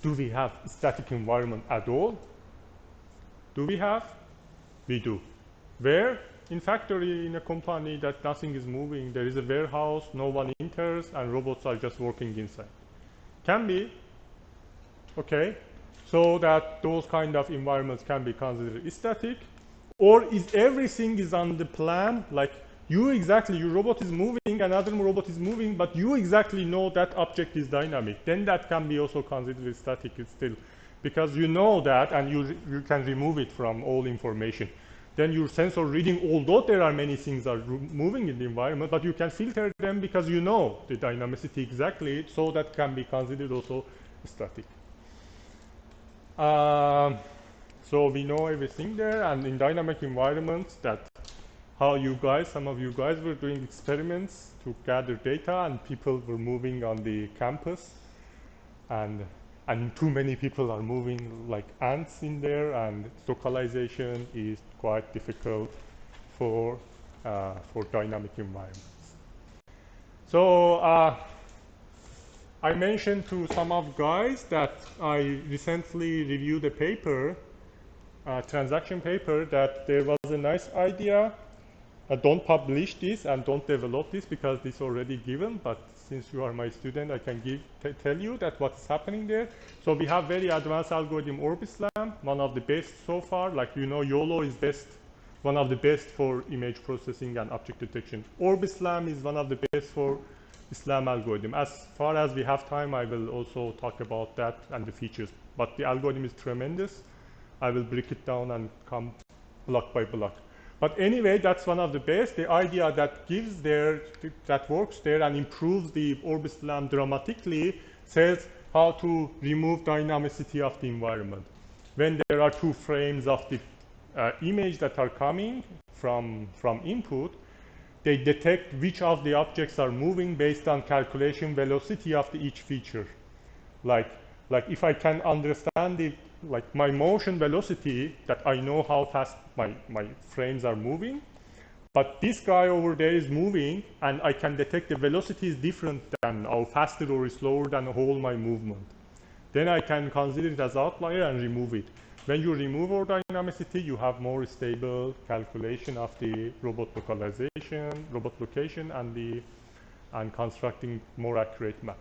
do we have static environment at all? Do we have? We do. Where? In factory, in a company that nothing is moving. There is a warehouse, no one enters, and robots are just working inside. Can be. Okay. So that those kind of environments can be considered static. Or is everything is on the plan, like you exactly, your robot is moving, another robot is moving, but you exactly know that object is dynamic. Then that can be also considered static still, because you know that and you can remove it from all information. Then your sensor reading, although there are many things are moving in the environment, but you can filter them because you know the dynamicity exactly, so that can be considered also static. So we know everything there, and in dynamic environments, that how you guys, some of you guys were doing experiments to gather data, and people were moving on the campus, and too many people are moving like ants in there, and localization is quite difficult for dynamic environments. So I mentioned to some of guys that I recently reviewed a paper, transaction paper, that there was a nice idea. Don't publish this and don't develop this because it's already given, but since you are my student, I can tell you that what's happening there. So we have very advanced algorithm Orbislam, one of the best so far. Like you know, YOLO is best, one of the best for image processing and object detection. Orbislam is one of the best for Islam algorithm. As far as we have time, I will also talk about that and the features. But the algorithm is tremendous. I will break it down and come block by block. But anyway, that's one of the best. The idea that gives there, that works there and improves the Orbislam dramatically, says how to remove dynamicity of the environment. When there are two frames of the image that are coming from input, they detect which of the objects are moving based on calculation velocity of each feature. Like if I can understand my motion velocity, that I know how fast my frames are moving, but this guy over there is moving, and I can detect the velocity is different than, or faster or slower than whole my movement. Then I can consider it as outlier and remove it. When you remove all dynamicity, you have more stable calculation of the robot location, and constructing more accurate map.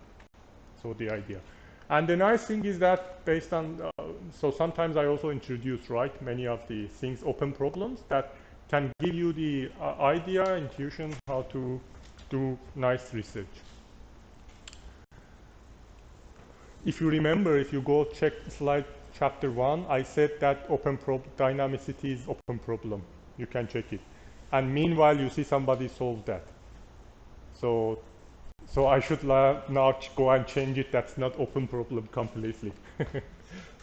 So the idea. And the nice thing is that based on, so sometimes I also introduce, right, many of the things, open problems that can give you the idea, intuition, how to do nice research. If you remember, if you go check slide chapter 1, I said that dynamicity is open problem. You can check it. And meanwhile, you see somebody solve that. So I should now go and change it. That's not open problem completely.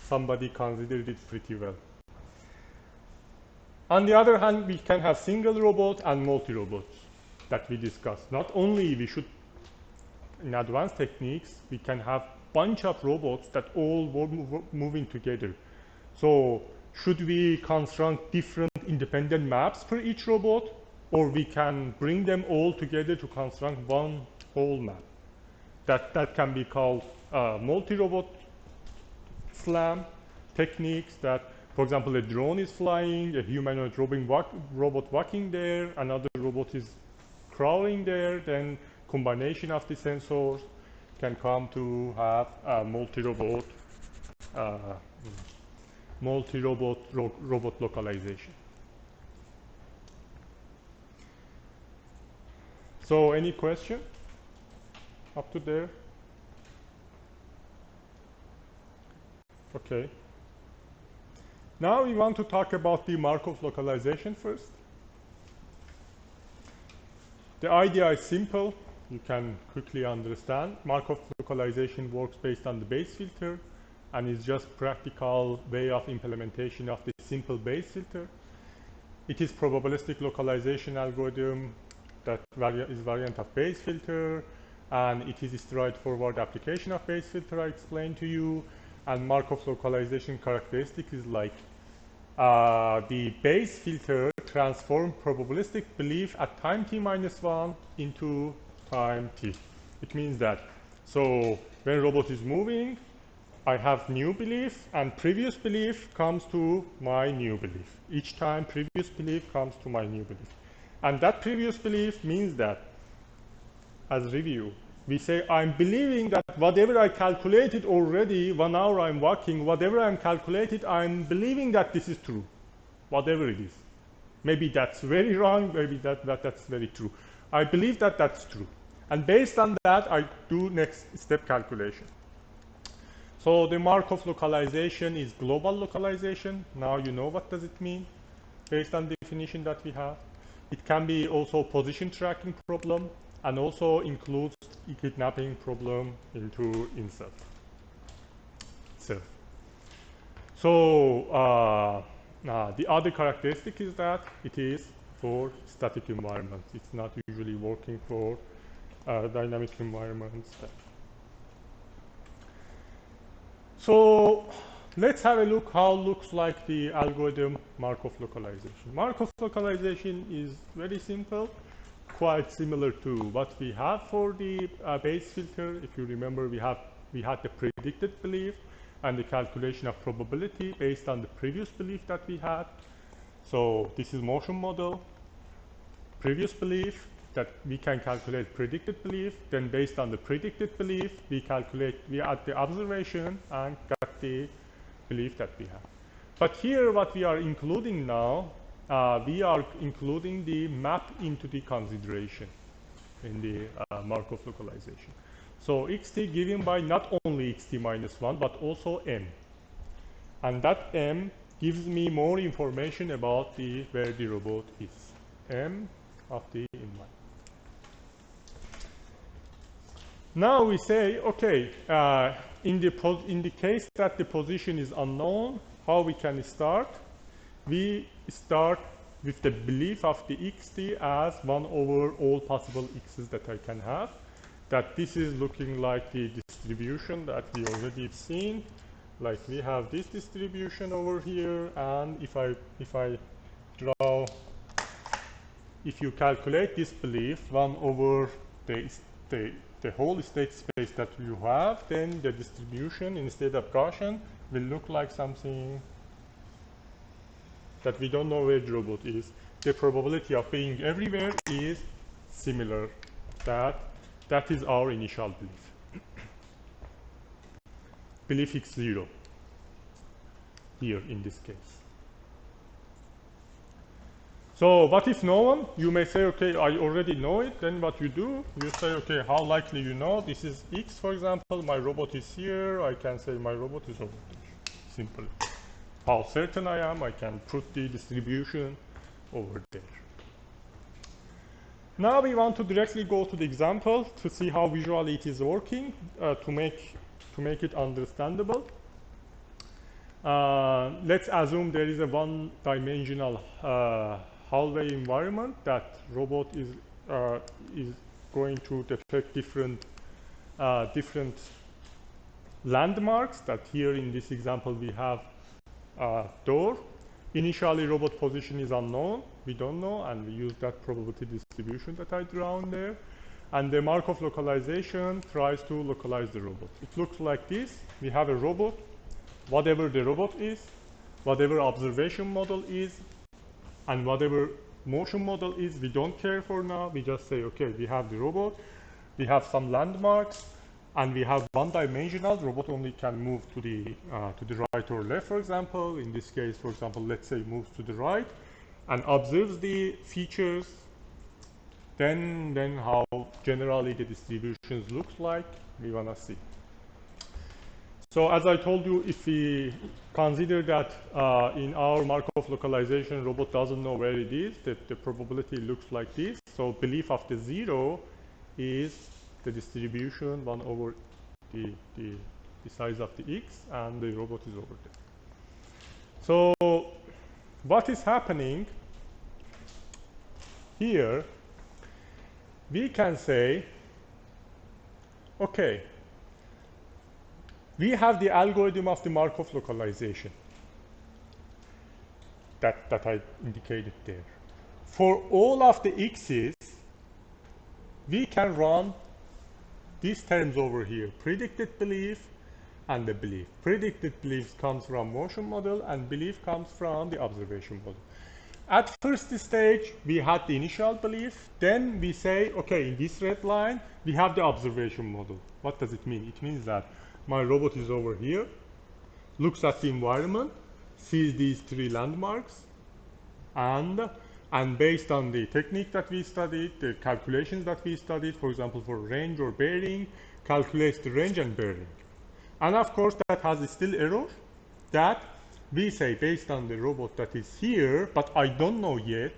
Somebody considered it pretty well. On the other hand, we can have single robot and multi-robots that we discussed. Not only we should, in advanced techniques, we can have bunch of robots that all moving together. So should we construct different independent maps for each robot, or we can bring them all together to construct one whole map? That can be called multi-robot SLAM techniques. That, for example, a drone is flying, a humanoid robot walking there, another robot is crawling there, then combination of the sensors can come to have a multi-robot robot localization. So any question up to there? Okay. Now we want to talk about the Markov localization first. The idea is simple. You can quickly understand. Markov localization works based on the base filter, and is just practical way of implementation of the simple base filter. It is probabilistic localization algorithm that is variant of base filter, and it is a straightforward application of base filter I explained to you. And Markov localization characteristic is like the Bayes filter transforms probabilistic belief at time t-1 into time t. It means that, so when robot is moving, I have new belief, and previous belief comes to my new belief. Each time previous belief comes to my new belief. And that previous belief means that, as review, we say I'm believing that whatever I calculated already, 1 hour I'm walking, whatever I'm calculated, I'm believing that this is true, whatever it is. Maybe that's very wrong, maybe that's very true. I believe that that's true. And based on that, I do next step calculation. So the Markov localization is global localization. Now you know what does it mean based on the definition that we have. It can be also position tracking problem, and also includes kidnapping problem into itself. So the other characteristic is that it is for static environments. It's not usually working for dynamic environments. So let's have a look how looks like the algorithm Markov localization. Markov localization is very simple, quite similar to what we have for the Bayes filter. If you remember, we had the predicted belief and the calculation of probability based on the previous belief that we had. So this is motion model, previous belief that we can calculate predicted belief. Then based on the predicted belief, we add the observation and got the belief that we have. But here what we are including now, we are including the map into the consideration in the Markov localization. So xt given by not only xt minus 1, but also m. And that m gives me more information about where the robot is. M of the inline. Now we say, okay, in the case that the position is unknown, how we can start? We start with the belief of the xt as 1 over all possible x's that I can have. That this is looking like the distribution that we already have seen. Like we have this distribution over here, and if you calculate this belief 1 over the whole state space that you have, then the distribution instead of Gaussian will look like something that we don't know where the robot is. The probability of being everywhere is similar. That is our initial belief. Belief x0 here in this case. So what if no one? You may say, okay, I already know it. Then what you do, you say, okay, how likely you know? This is x, for example. My robot is here. I can say my robot is over there. Simple. How certain I am, I can put the distribution over there. Now we want to directly go to the example to see how visually it is working, to make it understandable. Let's assume there is a one-dimensional hallway environment that robot is going to detect different landmarks. That here in this example we have door. Initially robot position is unknown, we don't know, and we use that probability distribution that I drawn there. And the Markov localization tries to localize the robot. It looks like this. We have a robot, whatever the robot is, whatever observation model is, and whatever motion model is, we don't care for now. We just say, okay, we have the robot, we have some landmarks, and we have one-dimensional. Robot only can move to the right or left, for example. In this case, for example, let's say moves to the right and observes the features. Then how generally the distributions looks like, we want to see. So as I told you, if we consider that in our Markov localization, robot doesn't know where it is, that the probability looks like this. So belief of the 0 is the distribution 1 over the size of the x, and the robot is over there. So what is happening here, we can say, okay, we have the algorithm of the Markov localization. that I indicated there. For all of the x's, we can run these terms over here, predicted belief and the belief. Predicted belief comes from motion model and belief comes from the observation model. At first stage, we had the initial belief. Then we say, okay, in this red line, we have the observation model. What does it mean? It means that my robot is over here, looks at the environment, sees these three landmarks, and based on the technique that we studied, the calculations that we studied, for example, for range or bearing, calculates the range and bearing. And of course, that has still error that we say based on the robot that is here, but I don't know yet.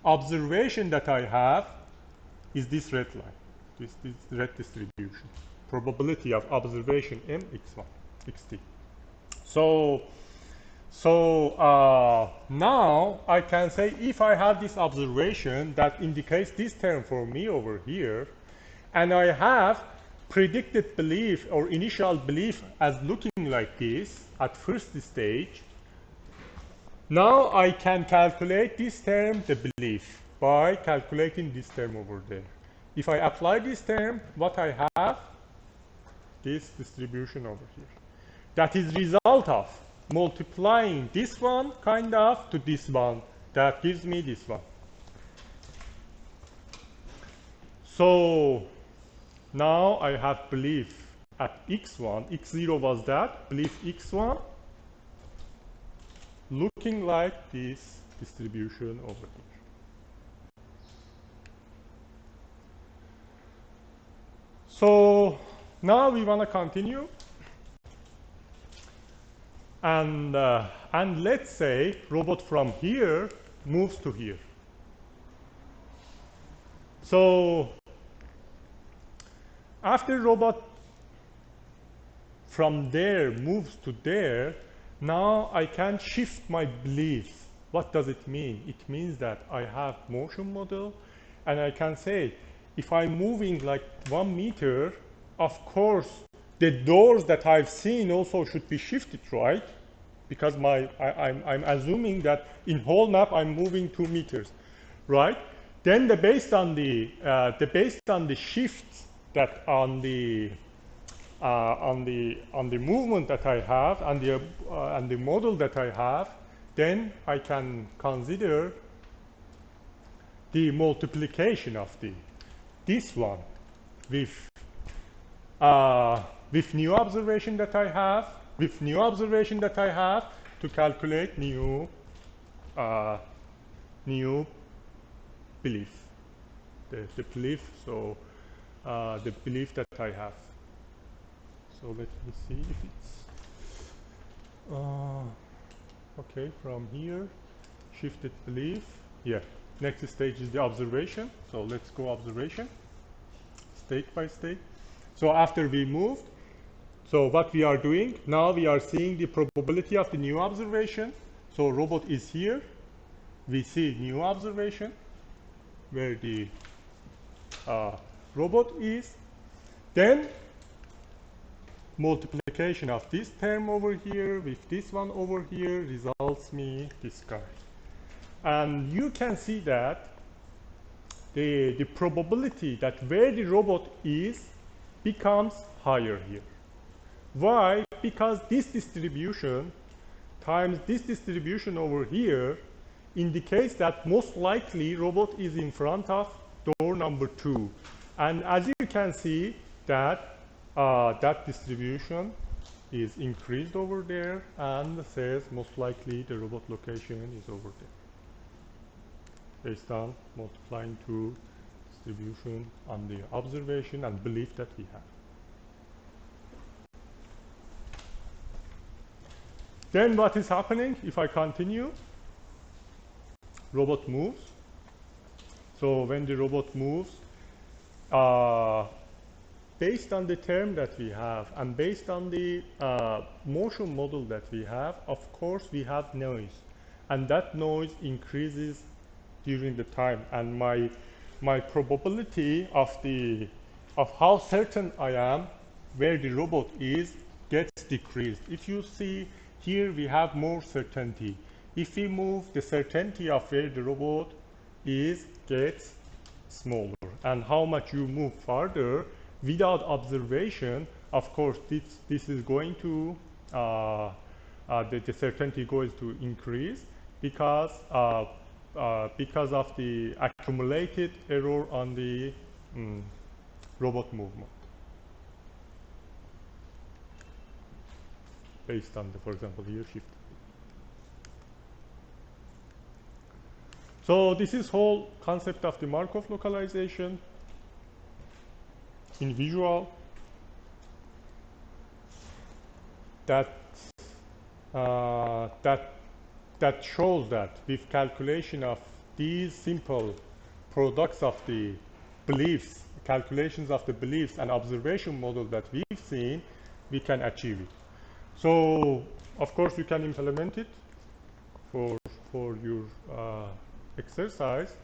Observation that I have is this red line, this red distribution. Probability of observation mx1, xt. So now I can say if I have this observation that indicates this term for me over here, and I have predicted belief or initial belief as looking like this at first stage, now I can calculate this term, the belief, by calculating this term over there. If I apply this term, what I have, this distribution over here. That is result of multiplying this one kind of to this one. That gives me this one. So now I have belief at x1, x0 was that, belief x1, looking like this distribution over here. So now we want to continue, and let's say robot from here moves to here. So after robot from there moves to there, now I can shift my beliefs. What does it mean? It means that I have motion model, and I can say, if I'm moving like 1 meter, of course, the doors that I've seen also should be shifted, right? Because I'm assuming that in whole map I'm moving 2 meters, right? Then based on the shifts that on the movement that I have and the model that I have, then I can consider the multiplication of this one with new observation that I have, to calculate new belief, the belief. So the belief that I have. So let me see if it's okay. From here, shifted belief. Yeah. Next stage is the observation. So let's go observation, state by state. So after we moved, so what we are doing now, we are seeing the probability of the new observation. So robot is here. We see new observation where the robot is. Then multiplication of this term over here with this one over here results me this guy. And you can see that the probability that where the robot is becomes higher here. Why? Because this distribution times this distribution over here indicates that most likely robot is in front of door number 2. And as you can see that that distribution is increased over there and says most likely the robot location is over there, based on multiplying to distribution on the observation and belief that we have. Then what is happening if I continue? Robot moves. So when the robot moves, based on the term that we have and based on the motion model that we have, of course we have noise, and that noise increases during the time, and my probability of how certain I am where the robot is gets decreased. If you see Here we have more certainty. If we move, the certainty of where the robot is gets smaller. And how much you move further without observation, of course, this is going to, the certainty goes to increase because of the accumulated error on the robot movement. Based on the, for example, here shift. So this is whole concept of the Markov localization in visual that shows that with calculation of these simple products of the beliefs, calculations of the beliefs and observation model that we've seen, we can achieve it. So of course you can implement it for your exercise,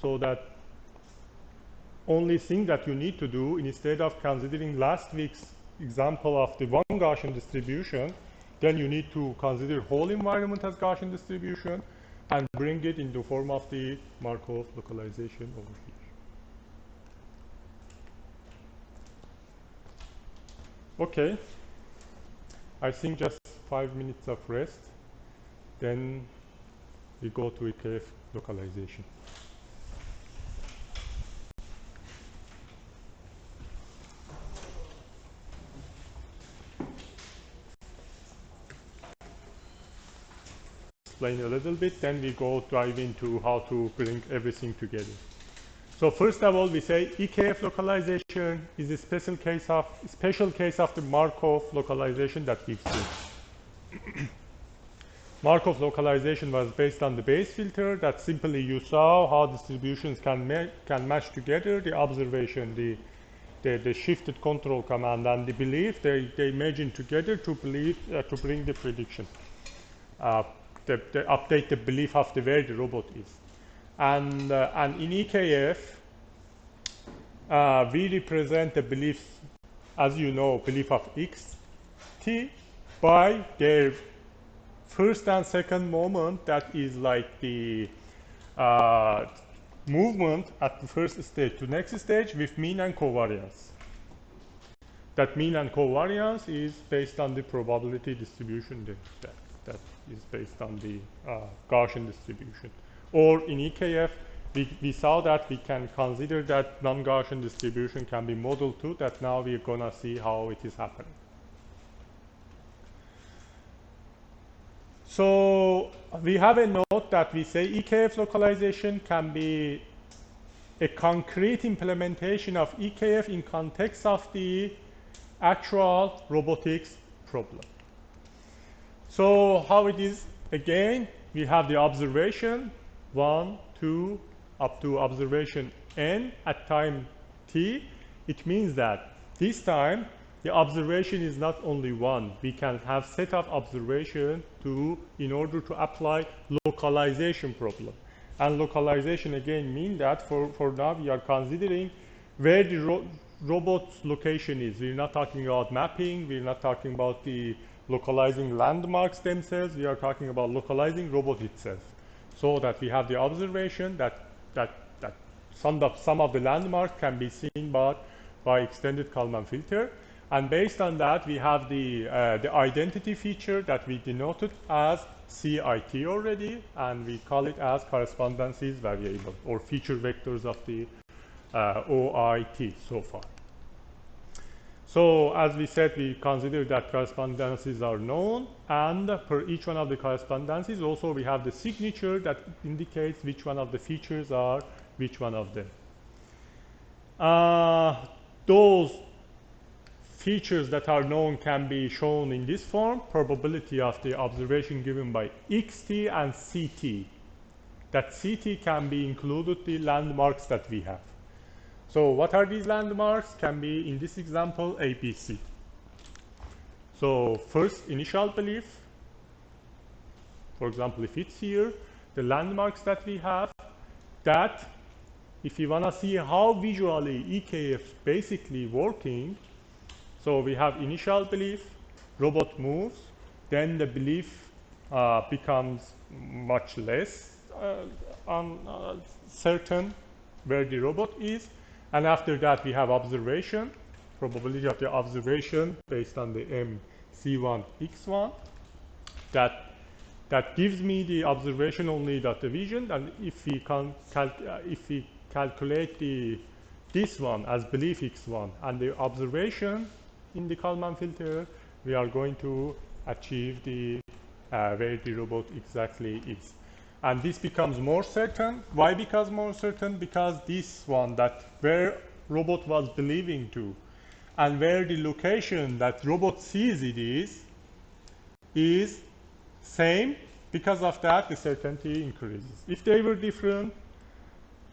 so that only thing that you need to do, instead of considering last week's example of the one Gaussian distribution, then you need to consider whole environment as Gaussian distribution and bring it in the form of the Markov localization over here. Okay, I think just 5 minutes of rest, then we go to EKF localization. Explain a little bit, then we go dive into how to bring everything together. So first of all, we say EKF localization is a special case of the Markov localization that we've seen. Markov localization was based on the base filter that simply you saw how distributions can match together, the observation, the shifted control command and the belief, they merge together to bring the prediction, they update the belief of where the robot is. And in EKF, we represent the beliefs, as you know, belief of X, T, by their first and second moment, that is like the movement at the first stage to next stage with mean and covariance. That mean and covariance is based on the probability distribution that is based on the Gaussian distribution. Or in EKF, we saw that we can consider that non-Gaussian distribution can be modeled too, that now we're gonna see how it is happening. So we have a note that we say EKF localization can be a concrete implementation of EKF in context of the actual robotics problem. So how it is, again, we have the observation 1, 2, up to observation n at time t. It means that this time the observation is not only one. We can have set of observation in order to apply localization problem. And localization again means that for now we are considering where the robot's location is. We're not talking about mapping. We're not talking about the localizing landmarks themselves. We are talking about localizing robot itself, so that we have the observation that some of the landmarks can be seen by extended Kalman filter. And based on that, we have the identity feature that we denoted as CIT already, and we call it as correspondences variable or feature vectors of the OIT so far. So as we said, we consider that correspondences are known, and per each one of the correspondences also we have the signature that indicates which one of the features are which one of them. Those features that are known can be shown in this form: probability of the observation given by xt and ct. That ct can be included the landmarks that we have. So what are these landmarks? Can be, in this example, ABC. So first, initial belief. For example, if it's here, the landmarks that we have, that if you want to see how visually EKF basically working, so we have initial belief, robot moves, then the belief becomes much less certain where the robot is. And after that, we have observation, probability of the observation based on the MC1 X1. That gives me the observational need of the vision. And if we calculate this one as belief X1 and the observation in the Kalman filter, we are going to achieve the where the robot exactly is. And this becomes more certain. Why becomes more certain? Because this one, that where robot was believing to and where the location that robot sees it is same. Because of that, the certainty increases. If they were different,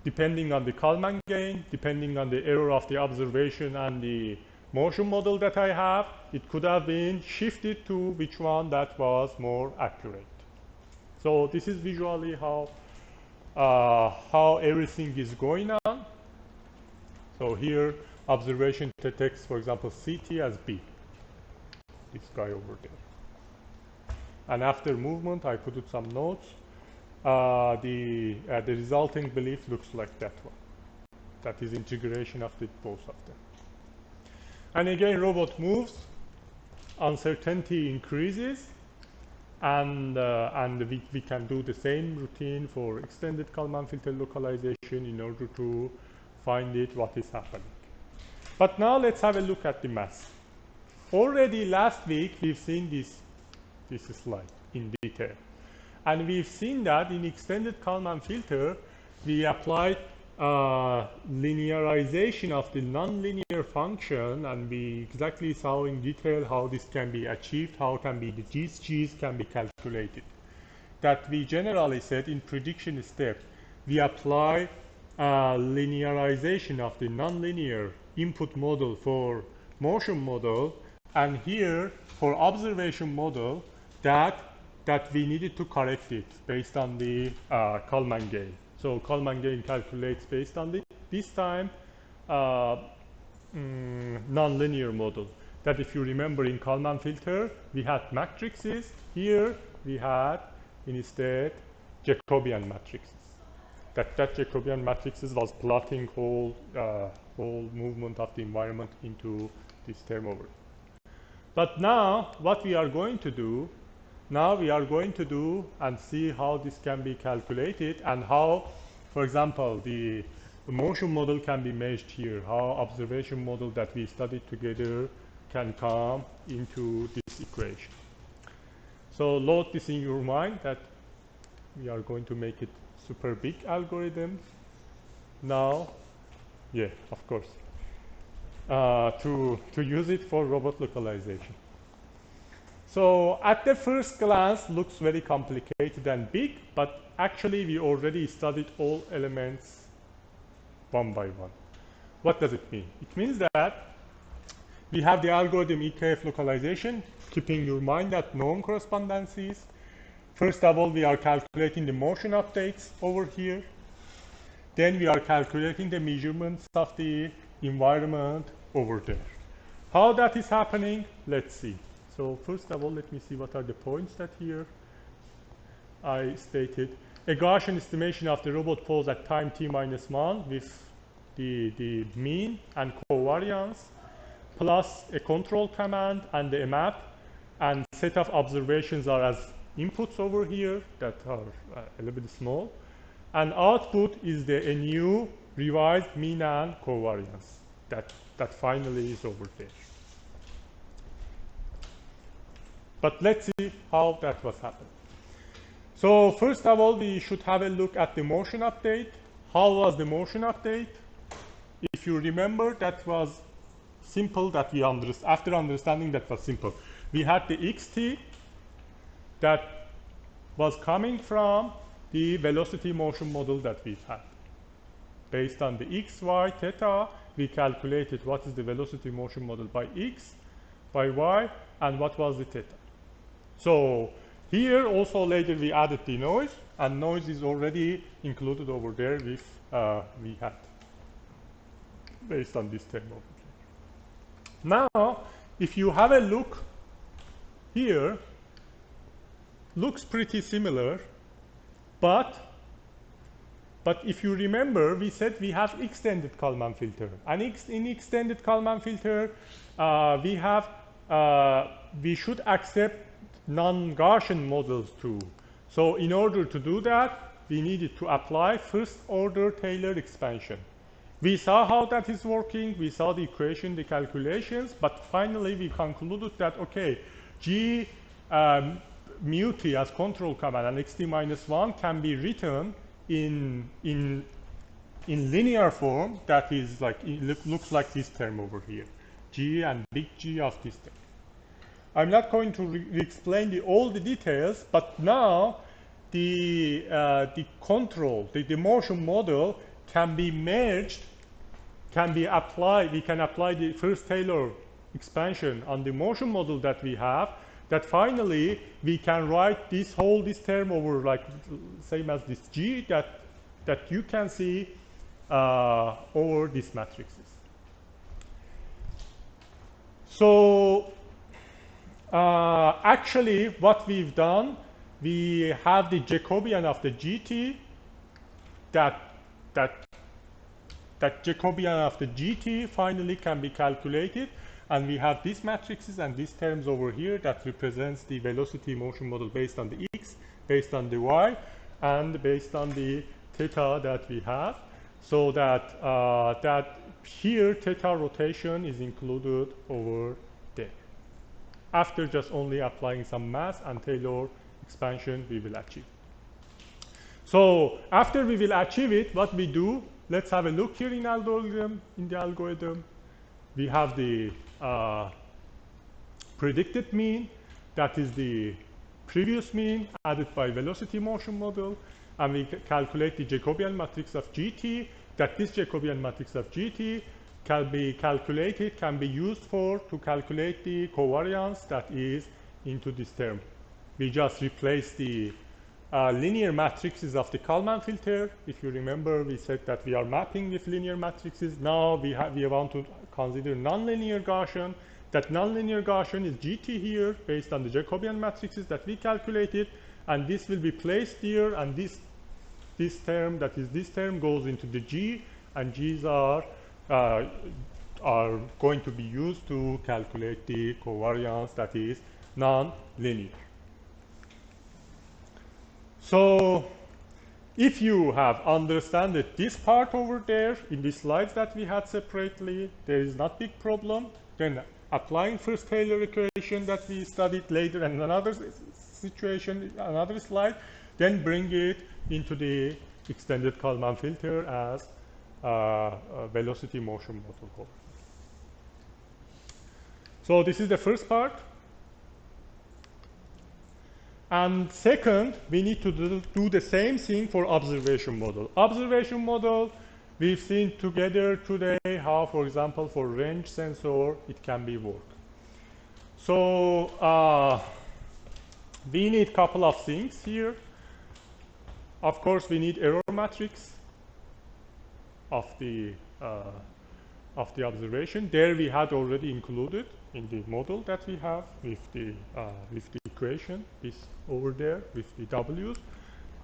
depending on the Kalman gain, depending on the error of the observation and the motion model that I have, it could have been shifted to which one that was more accurate. So this is visually how everything is going on. So here, observation detects, for example, CT as B, this guy over there. And after movement, I put some notes. The resulting belief looks like that one. That is integration of both of them. And again, robot moves, uncertainty increases, and we can do the same routine for extended Kalman filter localization in order to find what is happening. But now let's have a look at the math. Already last week, we've seen this slide in detail. And we've seen that in extended Kalman filter, we applied linearization of the nonlinear function, and we exactly saw in detail how this can be achieved, how these G's can be calculated. That we generally said in prediction step, we apply linearization of the nonlinear input model for motion model, and here for observation model, that we needed to correct it based on the Kalman gain. So Kalman gain calculates based on this time nonlinear model. That if you remember in Kalman filter, we had matrices. Here we had instead Jacobian matrices. That Jacobian matrices was plotting whole movement of the environment into this term over. But now what we are going to do, and see how this can be calculated and how, for example, the motion model can be measured here, how observation model that we studied together can come into this equation. So load this in your mind that we are going to make it super big algorithm now. Yeah, of course. To use it for robot localization. So at the first glance, looks very complicated and big, but actually we already studied all elements one by one. What does it mean? It means that we have the algorithm EKF localization, keeping in your mind that known correspondences. First of all, we are calculating the motion updates over here. Then we are calculating the measurements of the environment over there. How that is happening, let's see. So first of all, let me see what are the points that here I stated. A Gaussian estimation of the robot pose at time t-1 with the mean and covariance, plus a control command and a map, and set of observations are as inputs over here that are a little bit small. And output is a new revised mean and covariance that finally is over there. But let's see how that was happening. So first of all, we should have a look at the motion update. How was the motion update? If you remember, that was simple, that we after understanding that was simple. We had the xt that was coming from the velocity motion model that we've had. Based on the x, y, theta, we calculated what is the velocity motion model by x, by y, and what was the theta. So here also later we added the noise, and noise is already included over there with we had based on this term over here. Now, if you have a look here, looks pretty similar, but if you remember, we said we have extended Kalman filter, and in extended Kalman filter, we should accept non-Gaussian models too. So in order to do that, we needed to apply first-order Taylor expansion. We saw how that is working. We saw the equation, the calculations, but finally we concluded that okay, G mu t as control command and xt minus 1 can be written in linear form. That is like, it looks like this term over here, G and big G of this term. I'm not going to re-explain all the details, but now the control, the motion model can be merged, can be applied. We can apply the first Taylor expansion on the motion model that we have, that finally we can write this term over, like same as this G that you can see over these matrices. So actually what we've done, we have the Jacobian of the GT, that Jacobian of the GT finally can be calculated, and we have these matrices and these terms over here that represents the velocity motion model based on the X, based on the Y, and based on the theta that we have, so that that here theta rotation is included over there. After just only applying some mass and Taylor expansion, we will achieve. So after we will achieve it, what we do, let's have a look here in the algorithm. We have the predicted mean, that is the previous mean added by velocity motion model, and we calculate the Jacobian matrix of GT, that this Jacobian matrix of GT can be calculated, can be used to calculate the covariance that is into this term. We just replace the linear matrices of the Kalman filter. If you remember, we said that we are mapping with linear matrices. Now we want to consider nonlinear Gaussian. That nonlinear Gaussian is GT here, based on the Jacobian matrices that we calculated, and this will be placed here, and this term, that is this term, goes into the G, and G's are going to be used to calculate the covariance that is non-linear. So if you have understood this part over there in the slides that we had separately, there is not big problem. Then applying first Taylor equation that we studied later in another situation, another slide, then bring it into the extended Kalman filter as velocity motion model. So this is the first part. And second, we need to do the same thing for observation model. Observation model, we've seen together today how, for example, for range sensor, it can be worked. So we need a couple of things here. Of course, we need error matrix of the observation. There we had already included in the model that we have with the equation is over there with the W's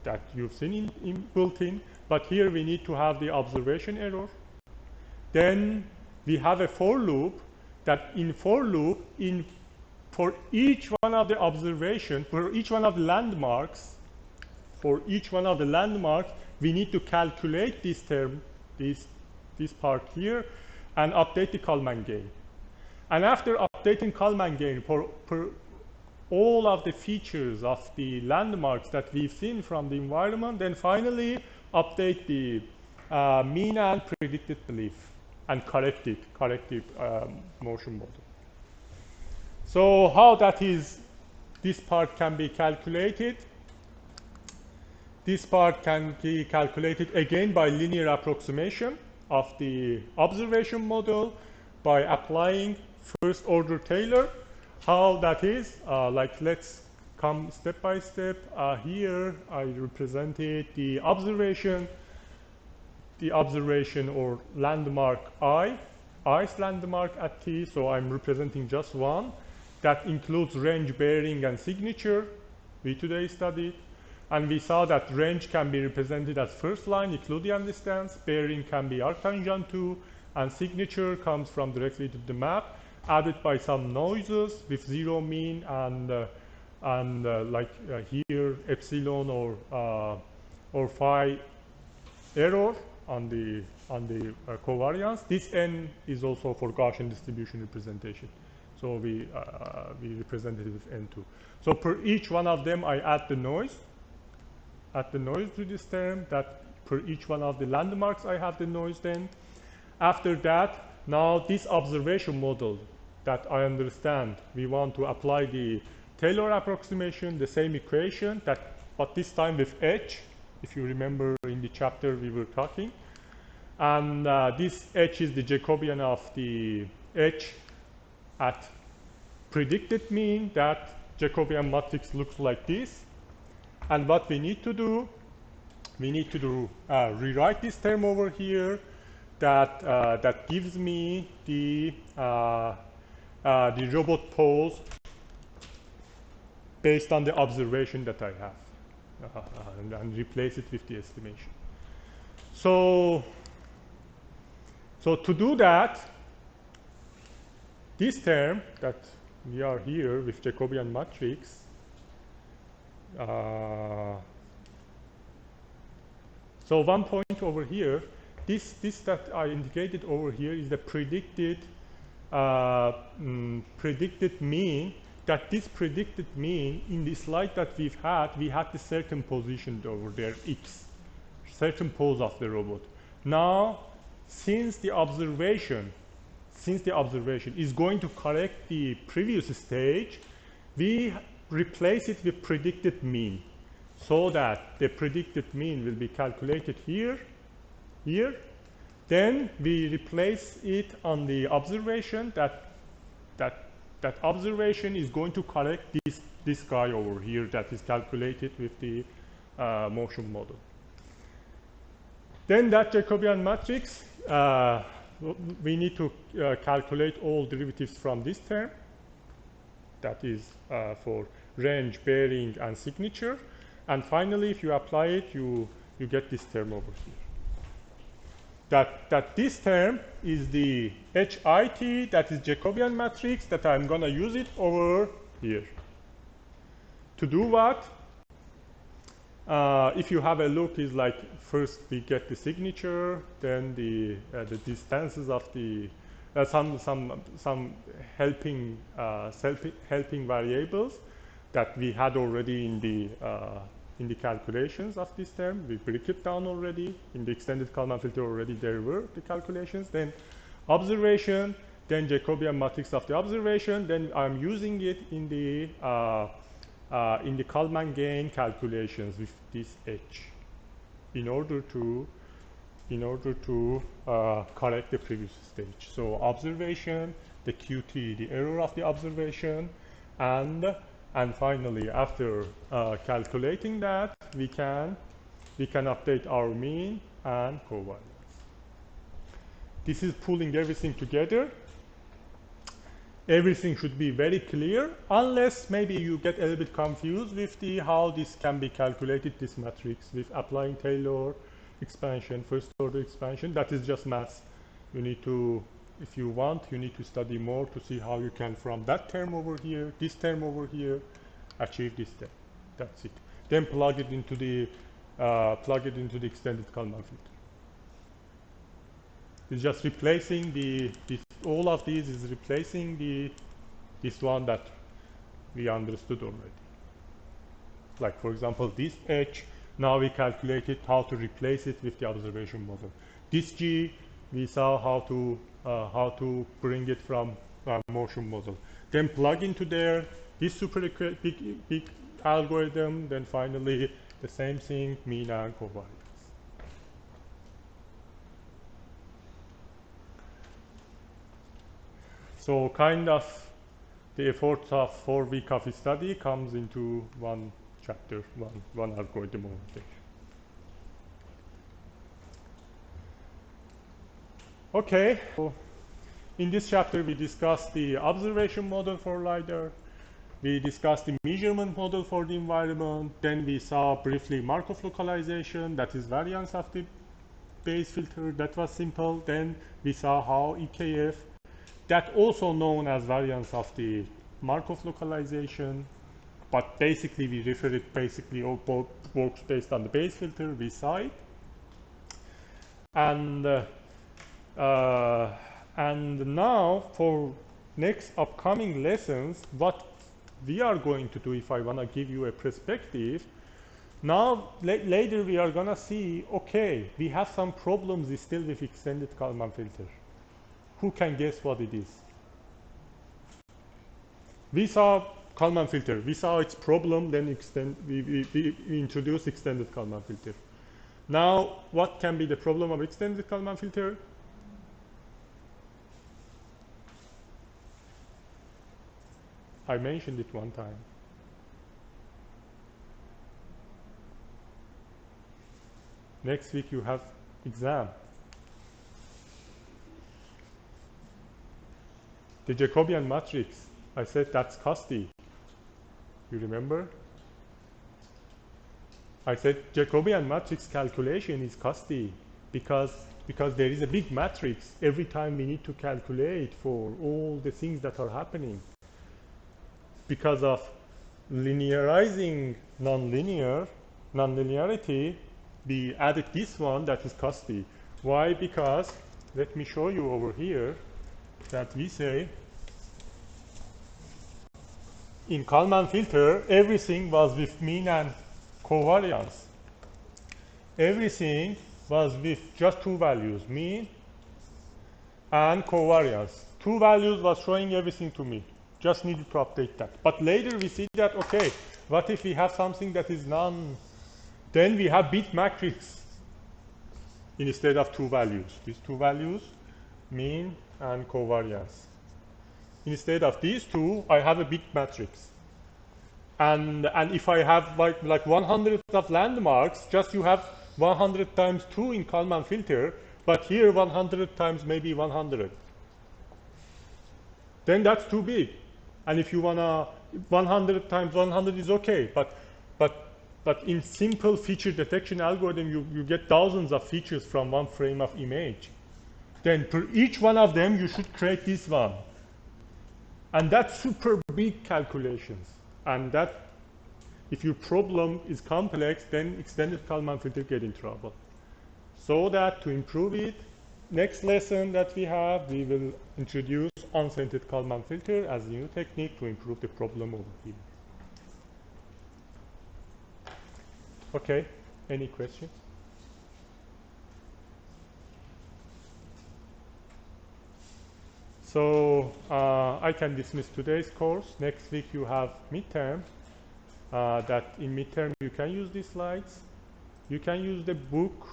that you've seen built in. But here we need to have the observation error. Then we have a for loop, that in for loop, for each one of the observation, for each one of the landmarks, we need to calculate this term, this part here, and update the Kalman gain. And after updating Kalman gain for all of the features of the landmarks that we've seen from the environment, then finally update the mean and predicted belief and corrective motion model. So how this part can be calculated? This part can be calculated again by linear approximation of the observation model by applying first order Taylor. How that is, like let's come step by step. Here I represented the observation or landmark I's landmark at T, so I'm representing just one. That includes range, bearing, and signature. we today studied. And we saw that range can be represented as first line Euclidean distance, bearing can be arctangent 2, and signature comes from directly to the map, added by some noises with zero mean and here epsilon or phi error on the covariance. This n is also for Gaussian distribution representation. So we represented it with n2. So per each one of them, I add the noise to this term. That per each one of the landmarks, I have the noise then. After that, now this observation model that I understand, we want to apply the Taylor approximation, the same equation, but this time with h. If you remember in the chapter we were talking. And this h is the Jacobian of the h at predicted mean. That Jacobian matrix looks like this. And what we need to do, rewrite this term over here that gives me the robot pose based on the observation that I have, and replace it with the estimation. So to do that, this term that we are here with Jacobian matrix, so one point over here, this that I indicated over here is the predicted mean. That this predicted mean in the slide that we had the certain position over there, x, certain pose of the robot. Now, since the observation is going to correct the previous stage, we replace it with predicted mean, so that the predicted mean will be calculated here. Then we replace it on the observation. That observation is going to correct this guy over here that is calculated with the motion model. Then that Jacobian matrix, we need to calculate all derivatives from this term. That is for range, bearing, and signature. And finally, if you apply it, you get this term over here. That this term is the HIT, that is Jacobian matrix, that I'm going to use it over here. To do what? If you have a look, is like first we get the signature, then the distances of the some helping variables that we had already in the calculations of this term. We break it down already in the extended Kalman filter. Already there were the calculations. Then observation, then Jacobian matrix of the observation. Then I'm using it in the Kalman gain calculations with this h, in order to correct the previous stage. So observation, the QT, the error of the observation, and finally, after calculating that, we can update our mean and covariance. This is pulling everything together. Everything should be very clear, unless maybe you get a little bit confused with how this can be calculated, this matrix, with applying Taylor expansion, first order expansion. That is just math. You need to, if you want, you need to study more to see how you can, from that term over here, this term over here, achieve this term. That's it. Then plug it into the extended Kalman filter. It's just replacing all of these is replacing this one that we understood already. Like for example, this H, now we calculated how to replace it with the observation model. This G, we saw how to bring it from motion model. Then plug into there this super big algorithm. Then finally the same thing, mean and covariance. So kind of the efforts of 4 weeks of study comes into one chapter, one algorithm over there. Okay, so in this chapter we discussed the observation model for LiDAR. We discussed the measurement model for the environment. Then we saw briefly Markov localization, that is variance of the base filter. That was simple. Then we saw how EKF, that also known as variance of the Markov localization, but basically we refer it basically all both works based on the base filter. We saw it. And now for next upcoming lessons, what we are going to do, if I want to give you a perspective, now later we are gonna see, okay, we have some problems still with extended Kalman filter. Who can guess what it is? We saw Kalman filter, we saw its problem, then we introduced extended Kalman filter. Now, what can be the problem of extended Kalman filter? I mentioned it one time. Next week you have exam. The Jacobian matrix, I said that's costly. You remember? I said Jacobian matrix calculation is costly because there is a big matrix every time we need to calculate for all the things that are happening. Because of linearizing nonlinearity, we added this one that is costly. Why? Because, let me show you over here, that we say in Kalman filter, everything was with mean and covariance. Everything was with just two values, mean and covariance. Two values was showing everything to me. Just needed to update that. But later we see that, okay, what if we have something that is then we have bit matrix instead of two values. These two values, mean and covariance. Instead of these two, I have a bit matrix. And if I have like 100 of landmarks, just you have 100 times 2 in Kalman filter, but here 100 times maybe 100. Then that's too big. And if you wanna 100 times 100 is okay, but in simple feature detection algorithm, you get thousands of features from one frame of image. Then for each one of them, you should create this one. And that's super big calculations. And that, if your problem is complex, then extended Kalman filter get in trouble. So that to improve it, next lesson that we have, we will introduce uncentered Kalman filter as a new technique to improve the problem over here. Okay, any questions? So I can dismiss today's course. Next week you have midterm. That in midterm you can use these slides. You can use the book.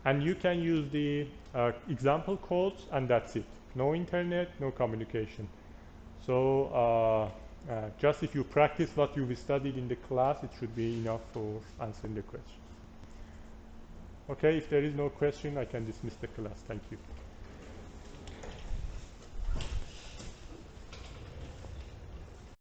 And you can use the example codes, and that's it. No internet, no communication. So just if you practice what you've studied in the class, it should be enough for answering the question. Okay, if there is no question, I can dismiss the class. Thank you.